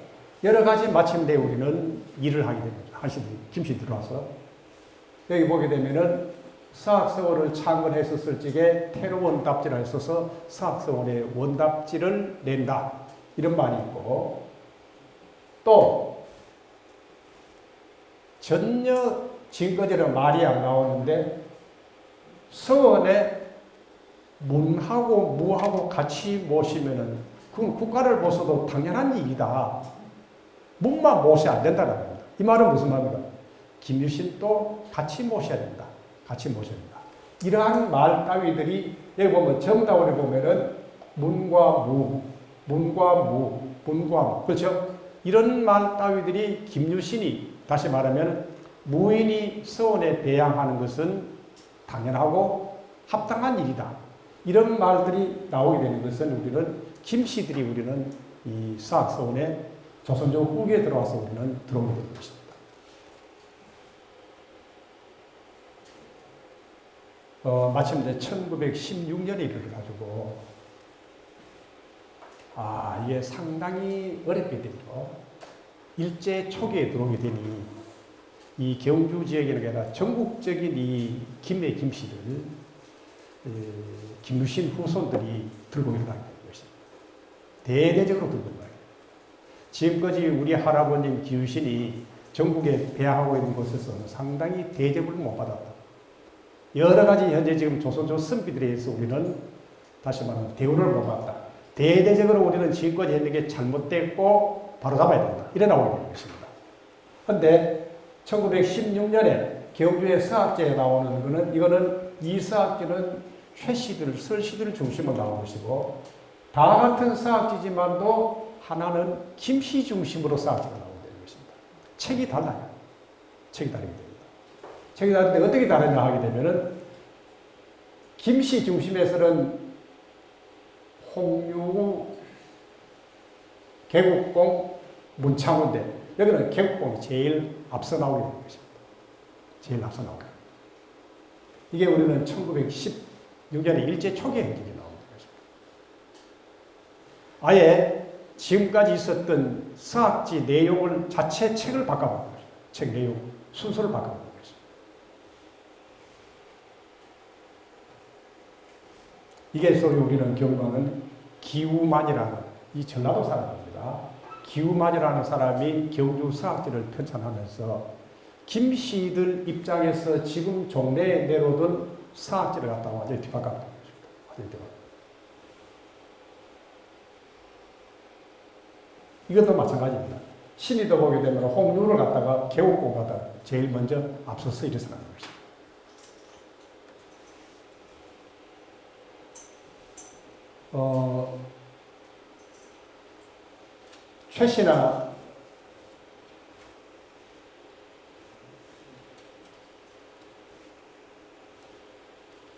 여러 가지 마침내 우리는 일을 하게 됩니다. 한씨들이, 김씨 들어와서. 여기 보게 되면은 서학서원을 창건했었을 적에 테러 원답지를 했어서 서학서원의 원답지를 낸다. 이런 말이 있고, 또, 전혀 지금까지는 말이 안 나오는데, 서원에 문하고 무하고 같이 모시면은, 그건 국가를 보셔도 당연한 일이다. 문만 모셔야 안 된다는 겁니다. 이 말은 무슨 말입니까? 김유신도 같이 모셔야 된다. 같이 모셔야 된다. 이러한 말 따위들이, 여기 보면 정답을 보면은, 문과 무, 그렇죠? 이런 말 따위들이 김유신이, 다시 말하면, 무인이 서원에 배양하는 것은 당연하고 합당한 일이다. 이런 말들이 나오게 되는 것은 우리는, 김씨들이 우리는 이 서학서원에 조선조 후기에 들어와서 우리는 들어오게 되는 것입니다. 마침내 1916년에 이르러가지고, 이게 상당히 어렵게 되죠. 일제 초기에 들어오게 되니, 이 경주 지역에는 아니라 전국적인 이 김해 김씨들, 김유신 후손들이 들고 일어나게 되는 것입니다. 대대적으로 들고 일어나게. 지금까지 우리 할아버님 김유신이 전국에 배양하고 있는 곳에서는 상당히 대접을 못 받았다. 여러 가지 현재 지금 조선조 선비들에 의해서 우리는 다시 말하면 대우를 못 받았다. 대대적으로 우리는 지금까지 했는 게 잘못됐고 바로 잡아야 된다. 이래 나오게 되는 것입니다. 그런데 1916년에 경주의 서학제에 나오는 거는, 이거는 이 서학제는 최씨들, 설씨들 중심으로 나온 것이고, 다 같은 서학제지만도 하나는 김씨 중심으로 서학제가 나오게 되는 것입니다. 책이 달라요. 책이 다르게 됩니다. 책이 다른데 어떻게 다르냐 하게 되면은, 김씨 중심에서는 홍유, 개국공, 문창호인데, 여기는 개국공이 제일 앞서 나오게 되는 것입니다. 제일 앞서 나오게. 이게 우리는 1916년에 일제 초기에 행진이 나오는 것입니다. 아예 지금까지 있었던 서학지 내용을 자체 책을 바꿔버린 것입니다. 책 내용, 순서를 바꿔버린 것입니다. 이게 소위 우리는 경우는 기우만이라는 이 전라도 사람입니다. 기우만이라는 사람이 경주 서학지를 편찬하면서 김씨들 입장에서 지금 종래에 내려오던 서학지를 갖다가 완전히 뒤바꿔버린 것입니다. 이것도 마찬가지입니다. 신의도 보게 되면 홍유를 갖다가 개옥공 갖다가 제일 먼저 앞서서 일어서는 것입니다. 최씨나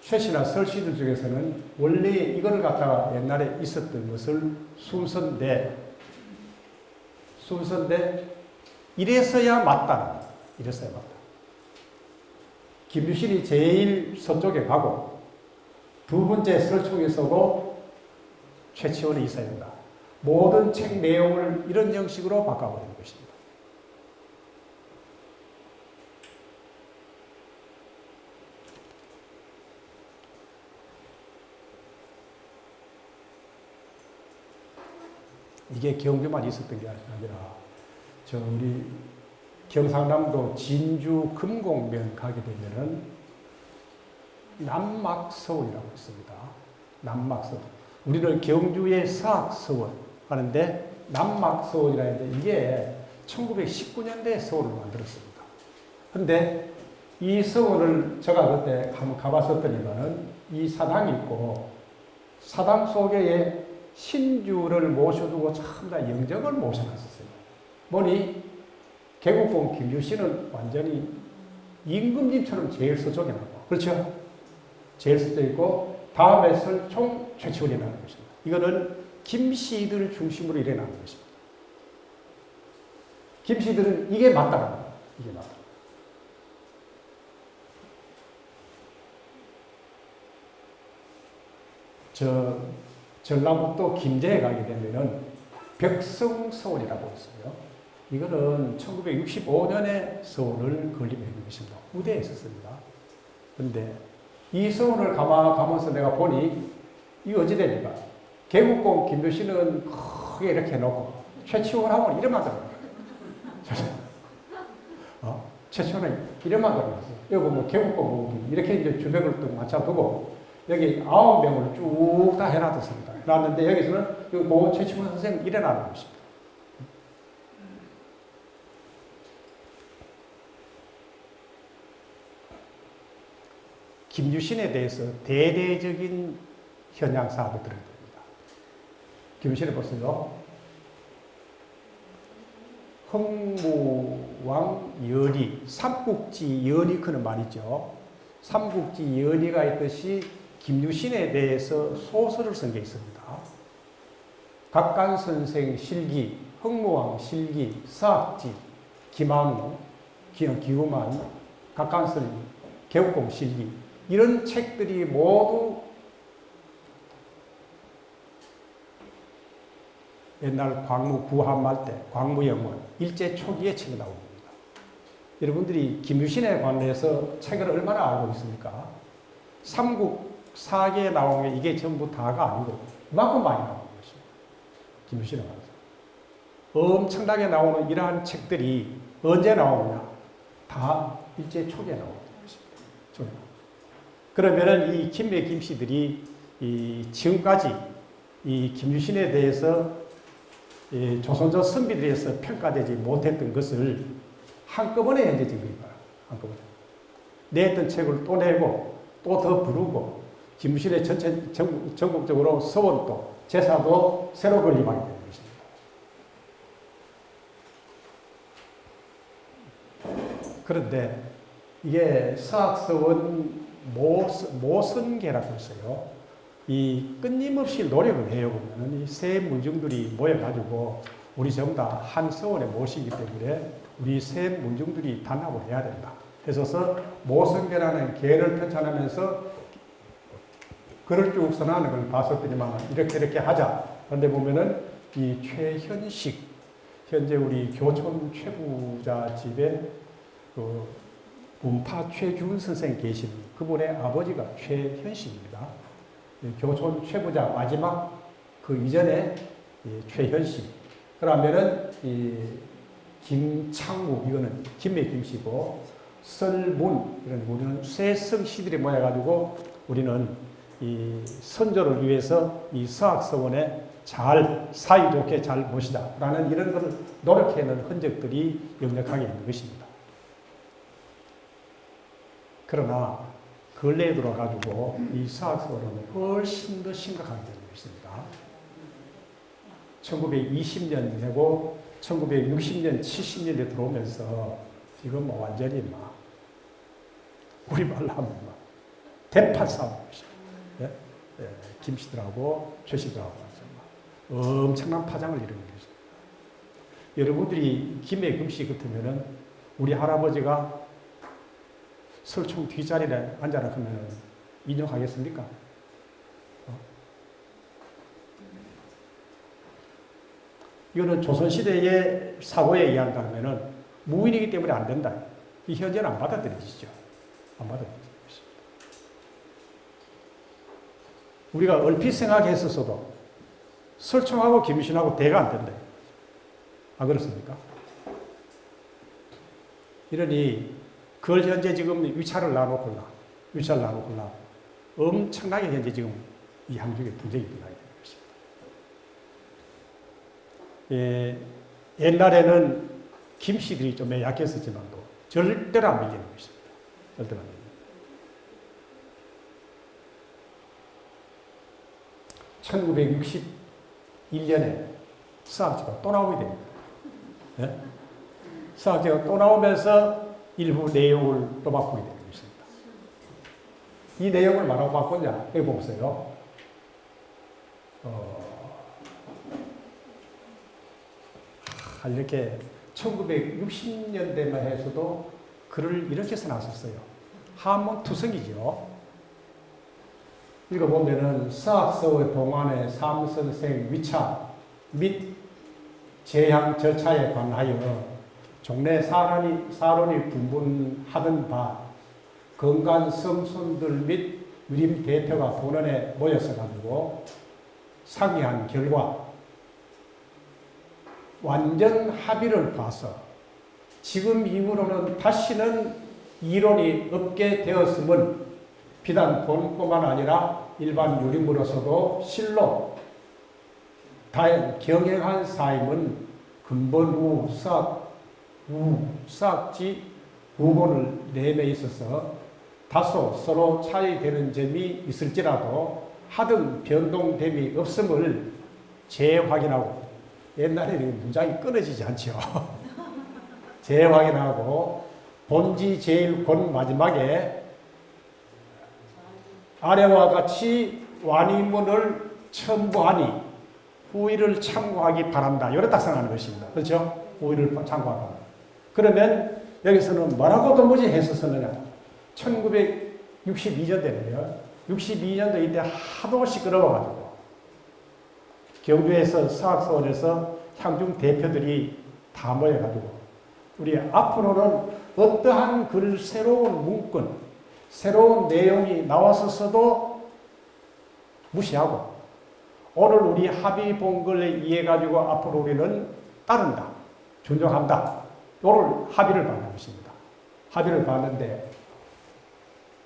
최씨나 설씨들 중에서는 원래 이걸 갖다가 옛날에 있었던 것을 순서인데 이래서야 맞다. 이래서야 맞다. 김유신이 제일 서쪽에 가고 두 번째 설총에 서고 최치원이 있어야 된다. 모든 책 내용을 이런 형식으로 바꿔버리는 것입니다. 이게 경주만 있었던 게 아니라 우리 경상남도 진주 금곡면 가게 되면은 남막서원이라고 있습니다. 남막서원. 우리는 경주의 서학서원 하는데 남막서원이라 했는데 이게 1919년대에 서원을 만들었습니다. 근데 이 서원을 제가 그때 한번 가봤었더니만은 이 사당이 있고 사당 속에 신주를 모셔두고 참 다 영정을 모셔놨었어요. 보니 개국공 김유신은 완전히 임금님처럼 제일 서쪽에 나고, 그렇죠? 제일 서쪽에 있고 다음에 설총 최치원이 나는 것입니다. 이거는 김씨들 중심으로 일어나는 것입니다. 김씨들은 이게 맞다는 거예요. 이게 맞다. 전라북도 김제에 가게 되면은 벽성서원이라고 있어요. 이거는 1965년에 서원을 건립한 것입니다. 우대에 있었습니다. 그런데 이 서원을 가면서 내가 보니 이 어찌됩니까? 개국공 김유신은 크게 이렇게 해놓고 최치원하고는 이름만 들어요. 최치원은 이름만 들어요. 여기 뭐 개국공 이렇게 이제 주벽을 또 맞춰두고 여기 9명을 쭉 다 해놨습니다. 해놨는데 여기서는 고 최치원 선생님 일어나는 것입니다. 김유신에 대해서 대대적인 현양사학을 들어야 됩니다. 김유신을 보세요. 흥무왕 연희, 삼국지 연희 그는 말이죠. 삼국지 연희가 있듯이 김유신에 대해서 소설을 쓴 게 있습니다. 각간선생 실기, 흥무왕 실기, 서학지, 김한우, 기우만, 각간선, 개국공 실기 이런 책들이 모두 옛날 광무 구한말 때 광무영원 일제 초기에 책이 나옵니다. 여러분들이 김유신에 관해서 책을 얼마나 알고 있습니까? 삼국 사기에 나온 게 이게 전부 다가 아니고 이만큼 많이 나오는 것입니다. 김유신에 관해서. 엄청나게 나오는 이러한 책들이 언제 나오느냐? 다 일제 초기에 나오는 것입니다. 그러면은 이 김매 김씨들이 지금까지 이 김유신에 대해서 조선조 선비들에서 평가되지 못했던 것을 한꺼번에 현재진 겁니다. 한꺼번에. 냈던 책을 또 내고 또 더 부르고 김유신의 전체 전국적으로 서원도 제사도 새로 건립하게 되는 것입니다. 그런데 이게 서학서원 모선계라고 있어요. 이 끊임없이 노력을 해요. 보면 이 세 문중들이 모여가지고 우리 전부 다 한 서원에 모시기 때문에 우리 세 문중들이 단합을 해야 된다. 그래서 모선계라는 계를 편찬하면서 글을 쭉 써나가는 걸 봤었더니만 이렇게 하자. 그런데 보면은 이 최현식 현재 우리 교촌 최부자 집에 문파 최준 선생 계신 그분의 아버지가 최현식입니다. 교촌 최부자 마지막 그 이전에 최현식. 그러면은 김창우 이거는 김매 김씨고 설문 이런 우리는 쇠성 시들이 모여가지고 우리는 이 선조를 위해서 이 서학서원에 잘 사이좋게 잘 모시자라는 이런 것을 노력해내는 흔적들이 역력하게 있는 것입니다. 그러나 근래에 들어가지고 이 서학서원은 훨씬 더 심각하게 되는 것입니다. 1920년 되고 1960년, 70년대 들어오면서 지금 완전히 우리말로 하면 대판 싸움인 것입니다. 예? 예, 김씨들하고 최씨들하고 엄청난 파장을 일으킨 것입니다. 여러분들이 김해금씨 같으면은 우리 할아버지가 설총 뒷자리에 앉아라 하면 인정하겠습니까? 이거는 조선시대의 사고에 의한다면은 무인이기 때문에 안 된다. 이 현재는 안 받아들여지죠. 안 받아들여지죠. 우리가 얼핏 생각했었어도 설총하고 김유신하고 대가 안 된다. 안 그렇습니까? 이러니 그걸 현재 지금 위차를 놔놓고나 엄청나게 현재 지금 이 한중에 분쟁이 일어나게 되는 것입니다. 옛날에는 김씨들이 좀 약했었지만도 절대로 안 밀리는 것입니다. 절대로 안 밀립니다. 1961년에 서학제가 또 나오게 됩니다. 네? 서학제가 또 나오면서 일부 내용을 또 바꾸게 되는 것입니다. 이 내용을 뭐라고 바꿨냐? 여기 보세요. 이렇게 1960년대만 해서도 글을 이렇게 써놨었어요. 한문투성이죠. 읽어보면은 서학서의 동안의 삼선생 위차 및 제향 절차에 관하여 종래 사론이 분분하던 바 건간 성손들 및 유림 대표가 본원에 모여서 가지고 상의한 결과 완전 합의를 봐서 지금 이후로는 다시는 이론이 없게 되었음은 비단 본뿐만 아니라 일반 유림으로서도 실로 다행 경영한 사임은 근본 후 수학지 부분을 내에 있어서 다소 서로 차이되는 점이 있을지라도 하등 변동됨이 없음을 재확인하고 옛날에는 문장이 끊어지지 않죠. 재확인하고 본지 제일 본 마지막에 아래와 같이 완의문을 첨부하니 후의를 참고하기 바란다. 이렇게 딱 생각하는 것입니다. 그렇죠? 후의를 참고하기 바란다. 그러면 여기서는 뭐라고 도무지 했었느냐? 1962년대는요. 62년도 이때 하도 시끄러워가지고 경주에서 서학서원에서 향중 대표들이 다 모여가지고 우리 앞으로는 어떠한 글 새로운 문건, 새로운 내용이 나왔었어도 무시하고 오늘 우리 합의 본 걸 이해가지고 앞으로 우리는 따른다, 존중한다. 이걸 합의를 받는 것입니다. 합의를 받는데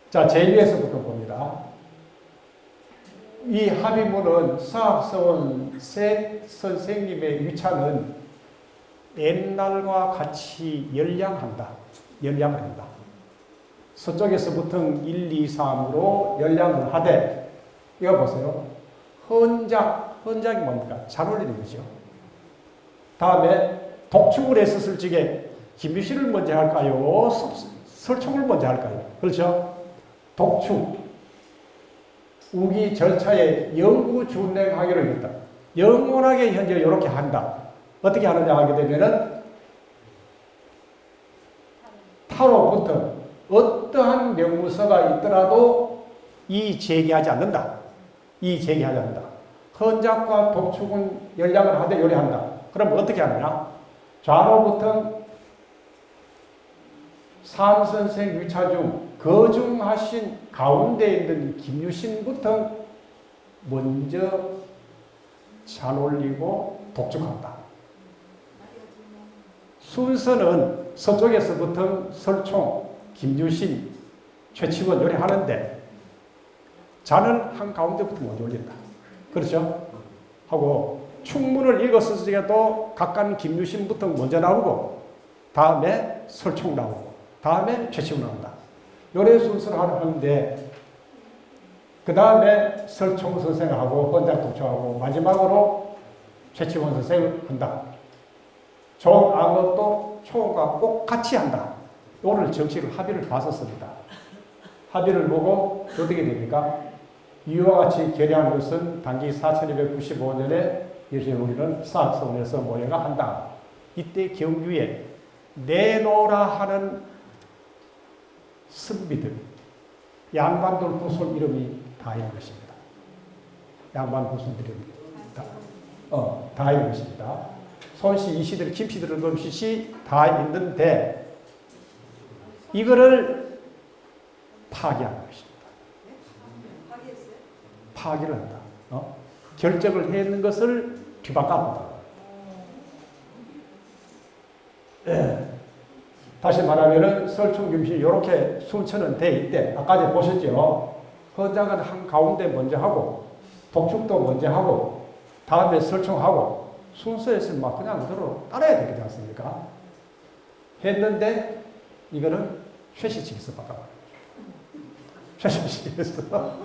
자, 제일 위에서부터 봅니다. 이 합의문은 서학서원 선생님의 위차는 옛날과 같이 연량한다. 연량을 한다. 서쪽에서부터 1, 2, 3으로 연량을 하되 이거 보세요. 헌작이 뭡니까? 잘 어울리는 거죠. 다음에 독촉을 했었을 적에 김유신을 먼저 할까요? 설총을 먼저 할까요? 그렇죠? 독촉. 우기 절차에 영구 준행하기로 했다. 영원하게 현재 이렇게 한다. 어떻게 하느냐 하게 되면은 타로부터 어떠한 명무서가 있더라도 제기하지 않는다. 제기하지 않는다. 헌작과 독촉은 연락을 하되 요리한다. 그럼 어떻게 하느냐? 좌로부터 삼선생 위차 중 거중하신 가운데 있는 김유신부터 먼저 잔 올리고 독촉한다. 순서는 서쪽에서부터 설총, 김유신, 최치원 요리하는데 잔을 한 가운데부터 먼저 올린다. 그렇죠? 하고 충문을 읽었을 때도 각각 김유신부터 먼저 나오고 다음에 설총 나오고 다음에 최치원 나온다. 요래 순서를 하는데 그 다음에 설총 선생하고 헌작 독촉하고 마지막으로 최치원 선생을 한다. 종앙것도 총과 꼭 같이 한다. 오늘 정식을 합의를 봤었습니다. 합의를 보고 어떻게 됩니까? 이와 같이 결의한 것은 단기 4295년에 이제 우리는 사학서원에서 모여가 한다. 이때 경주에 내노라 하는 선비들, 양반들 후손 이름이 다 있는 것입니다. 양반 후손들 이름이 다 있는 것입니다. 손씨, 이씨들, 김씨들, 금씨씨 다 있는데 이거를 파기하는 것입니다. 파기를 한다. 결정을 했는 것을 뒤바꿔본다. 다시 말하면은 설충김씨 이렇게 순천은 돼 있대. 아까 전에 보셨죠? 헌장은 한 가운데 먼저 하고 독축도 먼저 하고 다음에 설충하고 순서에서 막 그냥 그대로 따라야 되지 않습니까? 했는데 이거는 최씨 측에서 바꿔봐요. 최씨 측에서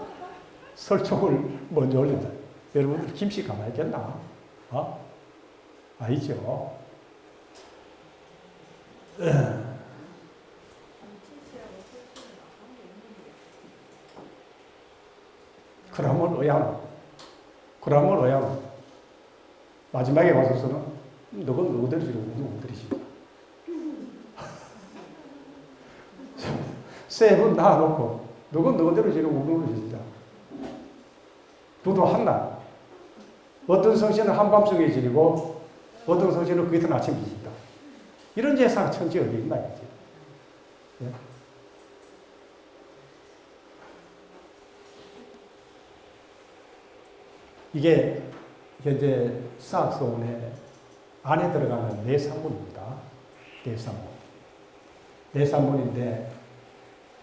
설총을 먼저 올린다. 여러분들 김씨 가만히 있겠나? 아니죠. 그러면 어야노. 마지막에 와서서는 너건 누구들이 지금 누구들이지. 세 분 낳아놓고 너건 누구대로 지금 우르르 두도 한날. 어떤 성씨는 한밤중에 지리고 어떤 성씨는 그 이튿 아침에 지린다. 이런 재상 천지 어디 있나 이제. 예? 이게 현재 사학서원의 안에 들어가는 내산문입니다. 내산문인데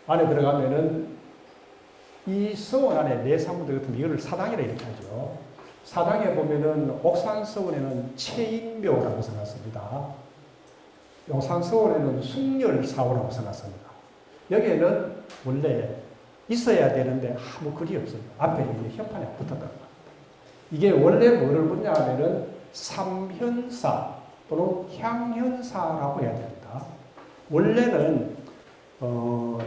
안에 들어가면은 이 서원 안에 내산문들 같은 이거를 사당이라 이렇게 하죠. 사당에 보면은 옥산서원에는 체인묘라고 써놨습니다. 용산서원에는 숭열사오라고 써놨습니다. 여기에는 원래 있어야 되는데 아무 글이 없어요. 앞에 현판에 붙었다. 이게 원래 뭐를 묻냐 하면은 삼현사 또는 향현사라고 해야 됩니다. 원래는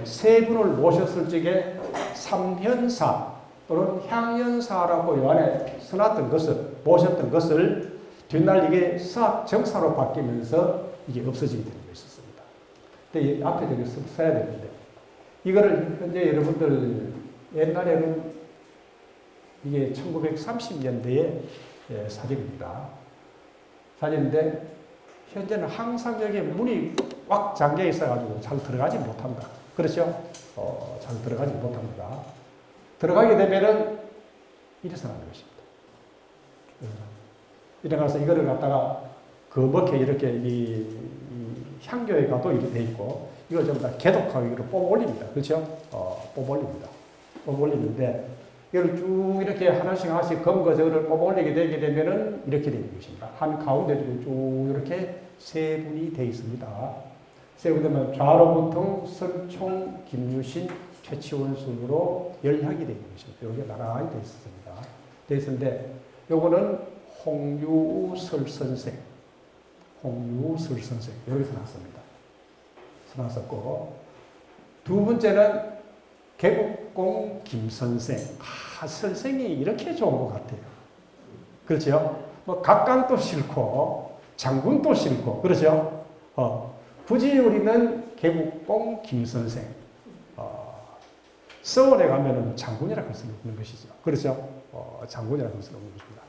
세 분을 모셨을 적에 삼현사 또는 향현사라고 요 안에 써놨던 것을, 모셨던 것을 뒷날 이게 정사로 바뀌면서 이게 없어지게 되는 거 있었습니다. 근데 앞에 저기 써야 되는데, 이거를 현재 여러분들 옛날에는 이게 1930년대의 사진입니다. 사진인데, 현재는 항상 여기에 문이 꽉 잠겨 있어가지고 잘 들어가지 못합니다. 그렇죠? 잘 들어가지 못합니다. 들어가게 되면은 이래서 나는 것입니다. 이래가서 이거를 갖다가 거먹게 이렇게 이 향교에 가도 이렇게 돼 있고, 이걸 전부 다 개독하게 뽑아 올립니다. 그렇죠? 뽑아 올립니다. 뽑아 올리는데, 이걸 쭉 이렇게 하나씩 검거 저거를 뽑아 올리게 되게 되면은 이렇게 되는 것입니다. 한 가운데 쭉 이렇게 세 분이 되어 있습니다. 세 분이면 좌로부통 설총, 김유신, 최치원 순으로 연락이 되어 있는 것입니다. 여기 나란히 되어 있습니다. 되어 있는데, 요거는 홍유설 선생, 여기서 나왔습니다. 나왔었고, 두 번째는 개국공 김선생. 선생이 이렇게 좋은 것 같아요. 그렇죠? 뭐 각관도 싫고 장군도 싫고, 그렇죠? 굳이 우리는 개국공 김선생. 서원에 가면은 장군이라고 할 수는 없는 것이죠. 그렇죠? 장군이라고 할 수는 없는 것입니다.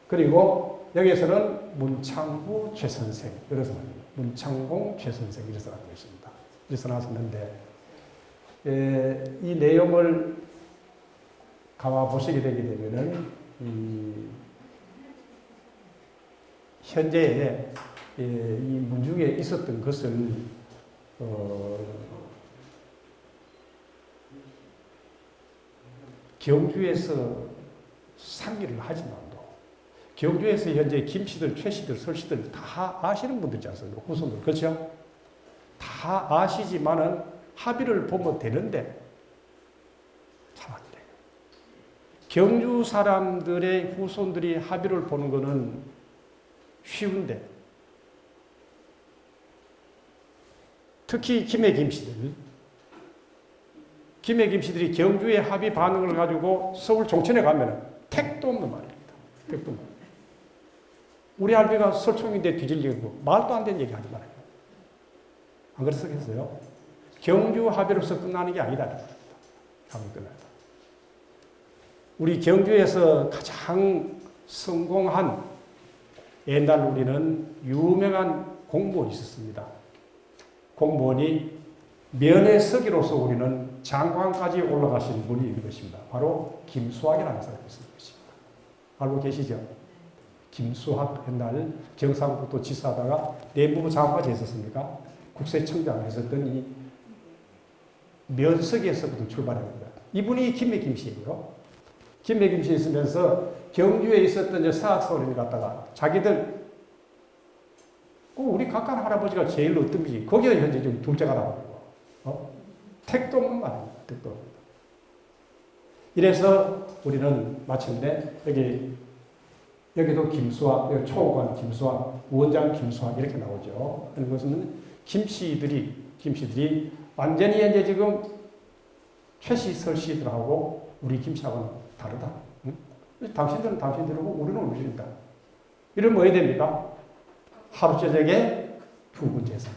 그리고 여기에서는 문창구 최선생, 이래서 문창공 최선생 이래서 나오고 있습니다. 이래서 나왔었는데, 이 내용을 가만 보시게 되게 되면은 현재의 이 문중에 있었던 것을 경주에서 상기를 하지만도, 경주에서 현재 김씨들, 최씨들, 설씨들 다 아시는 분들이지 않습니까? 후손들. 그렇죠? 다 아시지만은 합의를 보면 되는데 잘 안 돼요. 경주 사람들의 후손들이 합의를 보는 거는 쉬운데, 특히 김해 김씨들, 김해 김씨들이 경주의 합의 반응을 가지고 서울 종천에 가면 택도 없는 말입니다. 택도 없는. 우리 할배가 설총인데 뒤질리고 말도 안 되는 얘기 하지 말아요. 안 그랬었겠어요? 경주 합의로서 끝나는 게 아니다. 합의 끝나다. 우리 경주에서 가장 성공한 옛날 우리는 유명한 공무원이 있었습니다. 공무원이 면회서기로서 우리는 장관까지 올라가신 분이 있는 것입니다. 바로 김수학이라는 사람이 있는 것입니다. 알고 계시죠? 김수학 옛날 경상북도 지사다가 내무부 장관까지 했었습니까? 국세청장 했었던 이 면서기에서부터 출발한 겁니다. 이분이 김해 김씨예요. 김해 김씨 있으면서 경주에 있었던 사학서원을 갖다가 자기들 우리 각각 할아버지가 제일 어떤 분이 거기가 현재 좀 둘째가 나오고 택도 없는 말입니다. 택도 없는. 이래서 우리는 마침내 여기도 김수학, 여기 초관 김수학, 원장 김수학 이렇게 나오죠. 그런 것은 김씨들이 완전히 이제 지금 최씨 설씨들하고 우리 김씨하고는 다르다. 응? 당신들은 당신들이고 우리는 우리입니다. 이러면 뭐 해야 됩니까? 하루 저녁에 두 번 제사.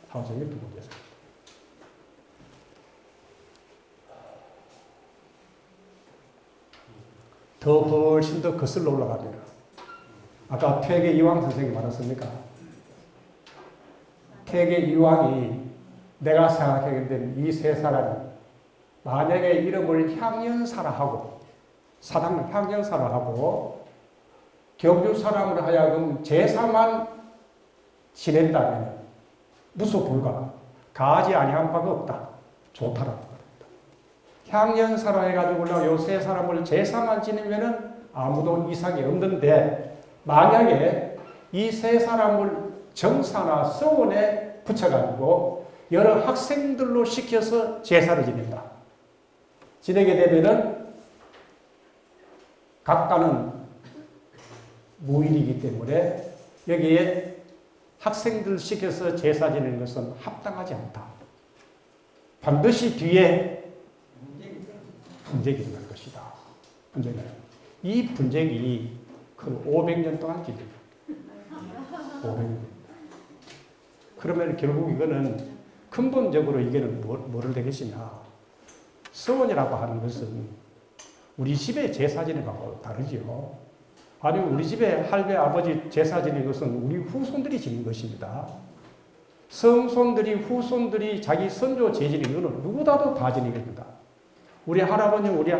하루 저녁에 두 번 제사. 더 훨씬 더 거슬러 올라갑니다. 아까 퇴계 이황 선생님이 말했습니까? 퇴계 이황이 내가 생각하게 되면 이 세 사람이 만약에 이름을 향연사라 하고 사당을 향연사라 하고 경주 사람으로 하여금 제사만 지낸다면 무소불가 가하지 아니한 바가 없다. 좋다라고 말합니다. 향연사라 해가지고 요 세 사람을 제사만 지내면은 아무도 이상이 없는데 만약에 이 세 사람을 정사나 서원에 붙여가지고 여러 학생들로 시켜서 제사를 지낸다. 지내게 되면은 각각은 무인이기 때문에 여기에 학생들 시켜서 제사 지내는 것은 합당하지 않다. 반드시 뒤에 분쟁이 일어날 것이다. 이 분쟁이 그 500년 동안 길어요. 500년. 그러면 결국 이거는 근본적으로 이게는 뭐를 되겠느냐. 서원이라고 하는 것은 우리 집에 제사 지내는 거하고 다르지요. 아니면 우리 집에 할배, 아버지 제사 지내는 것은 우리 후손들이 지는 것입니다. 성손들이, 후손들이 자기 선조 제지는 이거는 누구다도 다 지내게 된다. 우리 할아버지, 우리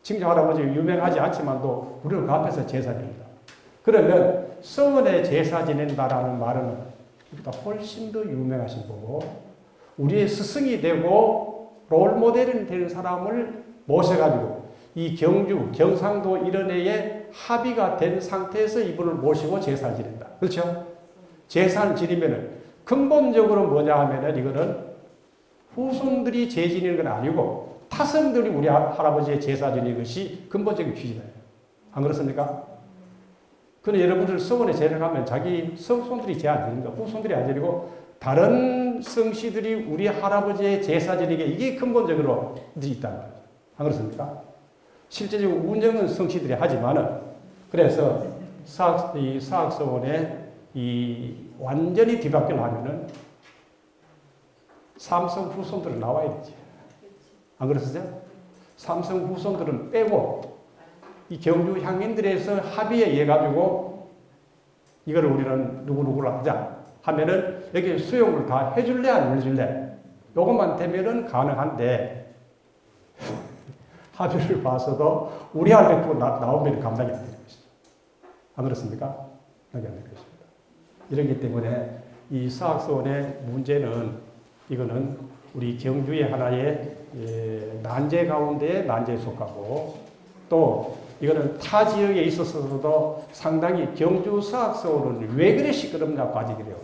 친정 할아버지 유명하지 않지만도 우리는 그 앞에서 제사 지낸다. 그러면 서원에 제사 지낸다라는 말은 훨씬 더 유명하신 거고 우리의 스승이 되고 롤모델이 되는 사람을 모셔가지고 이 경주, 경상도 이런 데에 합의가 된 상태에서 이분을 모시고 제사를 지낸다. 그렇죠? 제사를 지내면은 근본적으로 뭐냐 하면은 이거는 후손들이 제 지내는 건 아니고 타성들이 우리 할아버지의 제사 지내는 것이 근본적인 취지예요. 안 그렇습니까? 그런데 여러분들 서원에 제를 가면 자기 성손들이 제 안 지니까 후손들이 안 지니고 다른 성씨들이 우리 할아버지의 제사 지내게 이게 근본적으로 있다는 거예요. 안 그렇습니까? 실제적으로 운영은 성씨들이 하지만은 그래서 사학서원에 완전히 뒤바뀌려 하면은 삼성 후손들은 나와야 되지. 안 그랬어요? 삼성 후손들은 빼고 이 경주 향인들에서 합의에 의해 가지고 이거를 우리는 누구누구를 하자 하면은 여기 수용을 다 해줄래 안 해줄래? 요것만 되면은 가능한데 합의를 봐서도 우리 할배 또 나오면 감당이 안 되는 것이죠. 안 그렇습니까? 감당이 안 되는 것입니다. 이러기 때문에 이 사학서원의 문제는 이거는 우리 경주의 하나의 난제 가운데의 난제에 속하고 또 이거는 타 지역에 있어서도 상당히 경주 사학서원은 왜 그래 시끄럽냐고 가지기래요.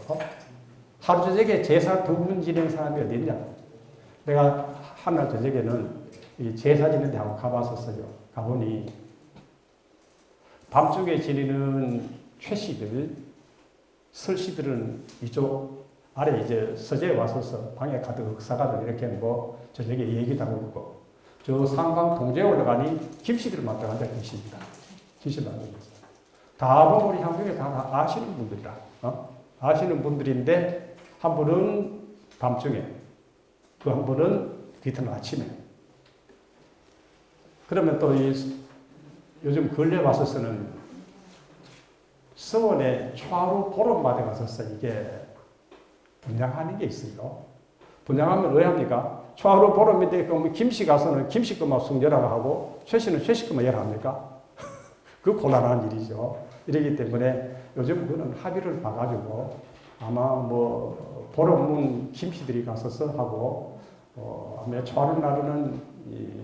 하루 저녁에 제사 두 분 지낸 사람이 어디 있냐. 내가 한날 저녁에는 이 제사 지는 데 한번 가봤었어요. 가보니 밤중에 지내는 최씨들, 설씨들은 이쪽 아래 이제 서재에 와서서 방에 가득 싸가지고 이렇게 뭐 저녁에 얘기도 하고 있고 저 상강 동제에 올라가니 김씨들만 또 앉아 계십니다. 김씨들 앉아 계세요. 다 보면 우리 향경에 다 아시는 분들이라 아시는 분들인데 한 분은 밤중에 그 한 분은 뒤틀 아침에 그러면 또 이 요즘 근래 와서서는 서원에 초하루 보름마다 가서서 이게 분양하는 게 있어요. 분양하면 왜 합니까? 초하루 보름인데 그럼 김씨 가서는 김씨 것만 숭열하고 하고 최씨는 최씨 것만 열합니까? 그 곤란한 일이죠. 이러기 때문에 요즘 그거는 합의를 봐가지고 아마 뭐 보름은 김씨들이 가서서 하고 아마 초하루 날은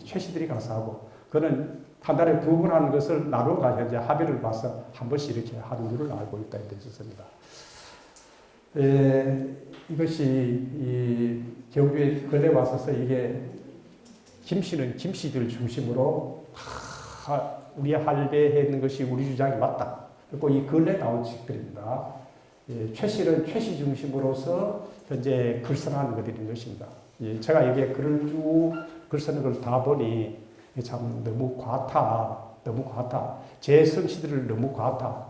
최씨들이 가서 하고 그는 한 달에 2번 하는 것을 나눠가 이제 합의를 봐서 한 번씩 이렇게 하는 줄을 알고 있다 이렇게 있었습니다. 이것이 이 경주에 근래 와서서 이게 김씨는 김씨들 중심으로 우리 할배했는 것이 우리 주장이 맞다. 그리고 이 근래 나온 책들입니다. 최씨는 최씨 중심으로서 현재 글쓰는 것들인 것입니다. 제가 여기에 글을 쭉 글쓰는 걸 다 보니 참 너무 과하다. 너무 과하다. 제 성씨들을 너무 과하다.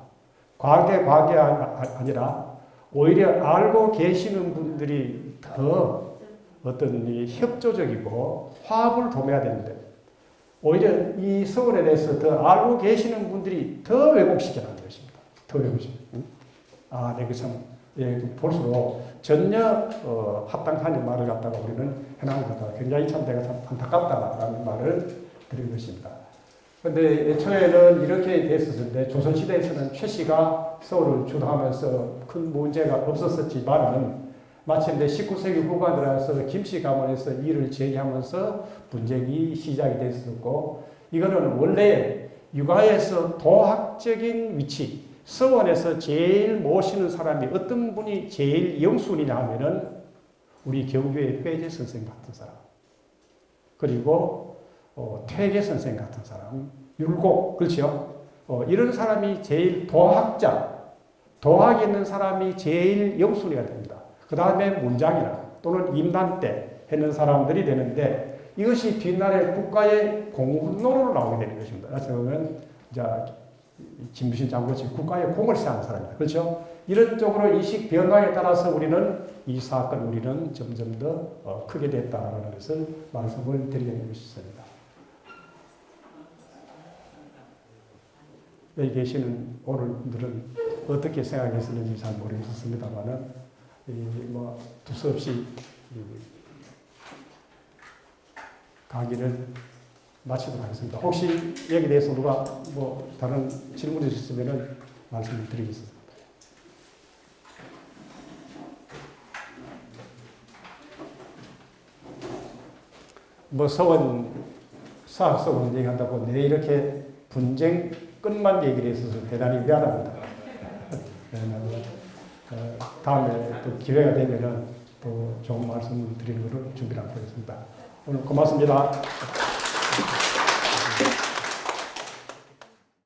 과하게 아니라 오히려 알고 계시는 분들이 더 어떤 협조적이고 화합을 도모해야 되는데 오히려 이 서원에 대해서 더 알고 계시는 분들이 더 왜곡시키라는 것입니다. 더 왜곡시켜. 내가 참 볼수록 전혀 합당한 말을 갖다가 우리는 해나간 것 같다. 굉장히 참 내가 참 안타깝다라는 말을 드린 것입니다. 그런데 애초에는 이렇게 됐었는데 조선시대에서는 최씨가 서울을 주도하면서 큰 문제가 없었지만은 마침내 19세기 후반 들어서 김씨 가문에서 일을 제기하면서 분쟁이 시작이 됐었고 이거는 원래 육아에서 도학적인 위치 서원에서 제일 모시는 사람이 어떤 분이 제일 영순이냐 하면은 우리 경주의 회재 선생 같은 사람 그리고 퇴계 선생 같은 사람, 율곡, 그렇죠? 이런 사람이 제일 도학이 있는 사람이 제일 영순위가 됩니다. 그 다음에 문장이나 또는 임단 때 하는 사람들이 되는데 이것이 뒷날에 국가의 공훈노로 나오게 되는 것입니다. 그래서 그러면 이제 김부신 장군이 국가의 공을 세하는 사람입니다. 그렇죠? 이런 쪽으로 이식 변화에 따라서 우리는 이 사건 우리는 점점 더 크게 됐다라는 것을 말씀을 드리는 것입니다. 여기 계시는 오늘들은 어떻게 생각했었는지 잘 모르겠습니다만은 뭐 두서없이 강의를 마치도록 하겠습니다. 혹시 여기에 대해서 누가 뭐 다른 질문이 있으면은 말씀을 드리겠습니다. 뭐 사학서원 얘기한다고 내 이렇게 분쟁 끝만 얘기를 했어서 대단히 미안합니다. 다음에 또 기회가 되면은 또 좋은 말씀을 드리는 것을 준비하고 있습니다. 오늘 고맙습니다.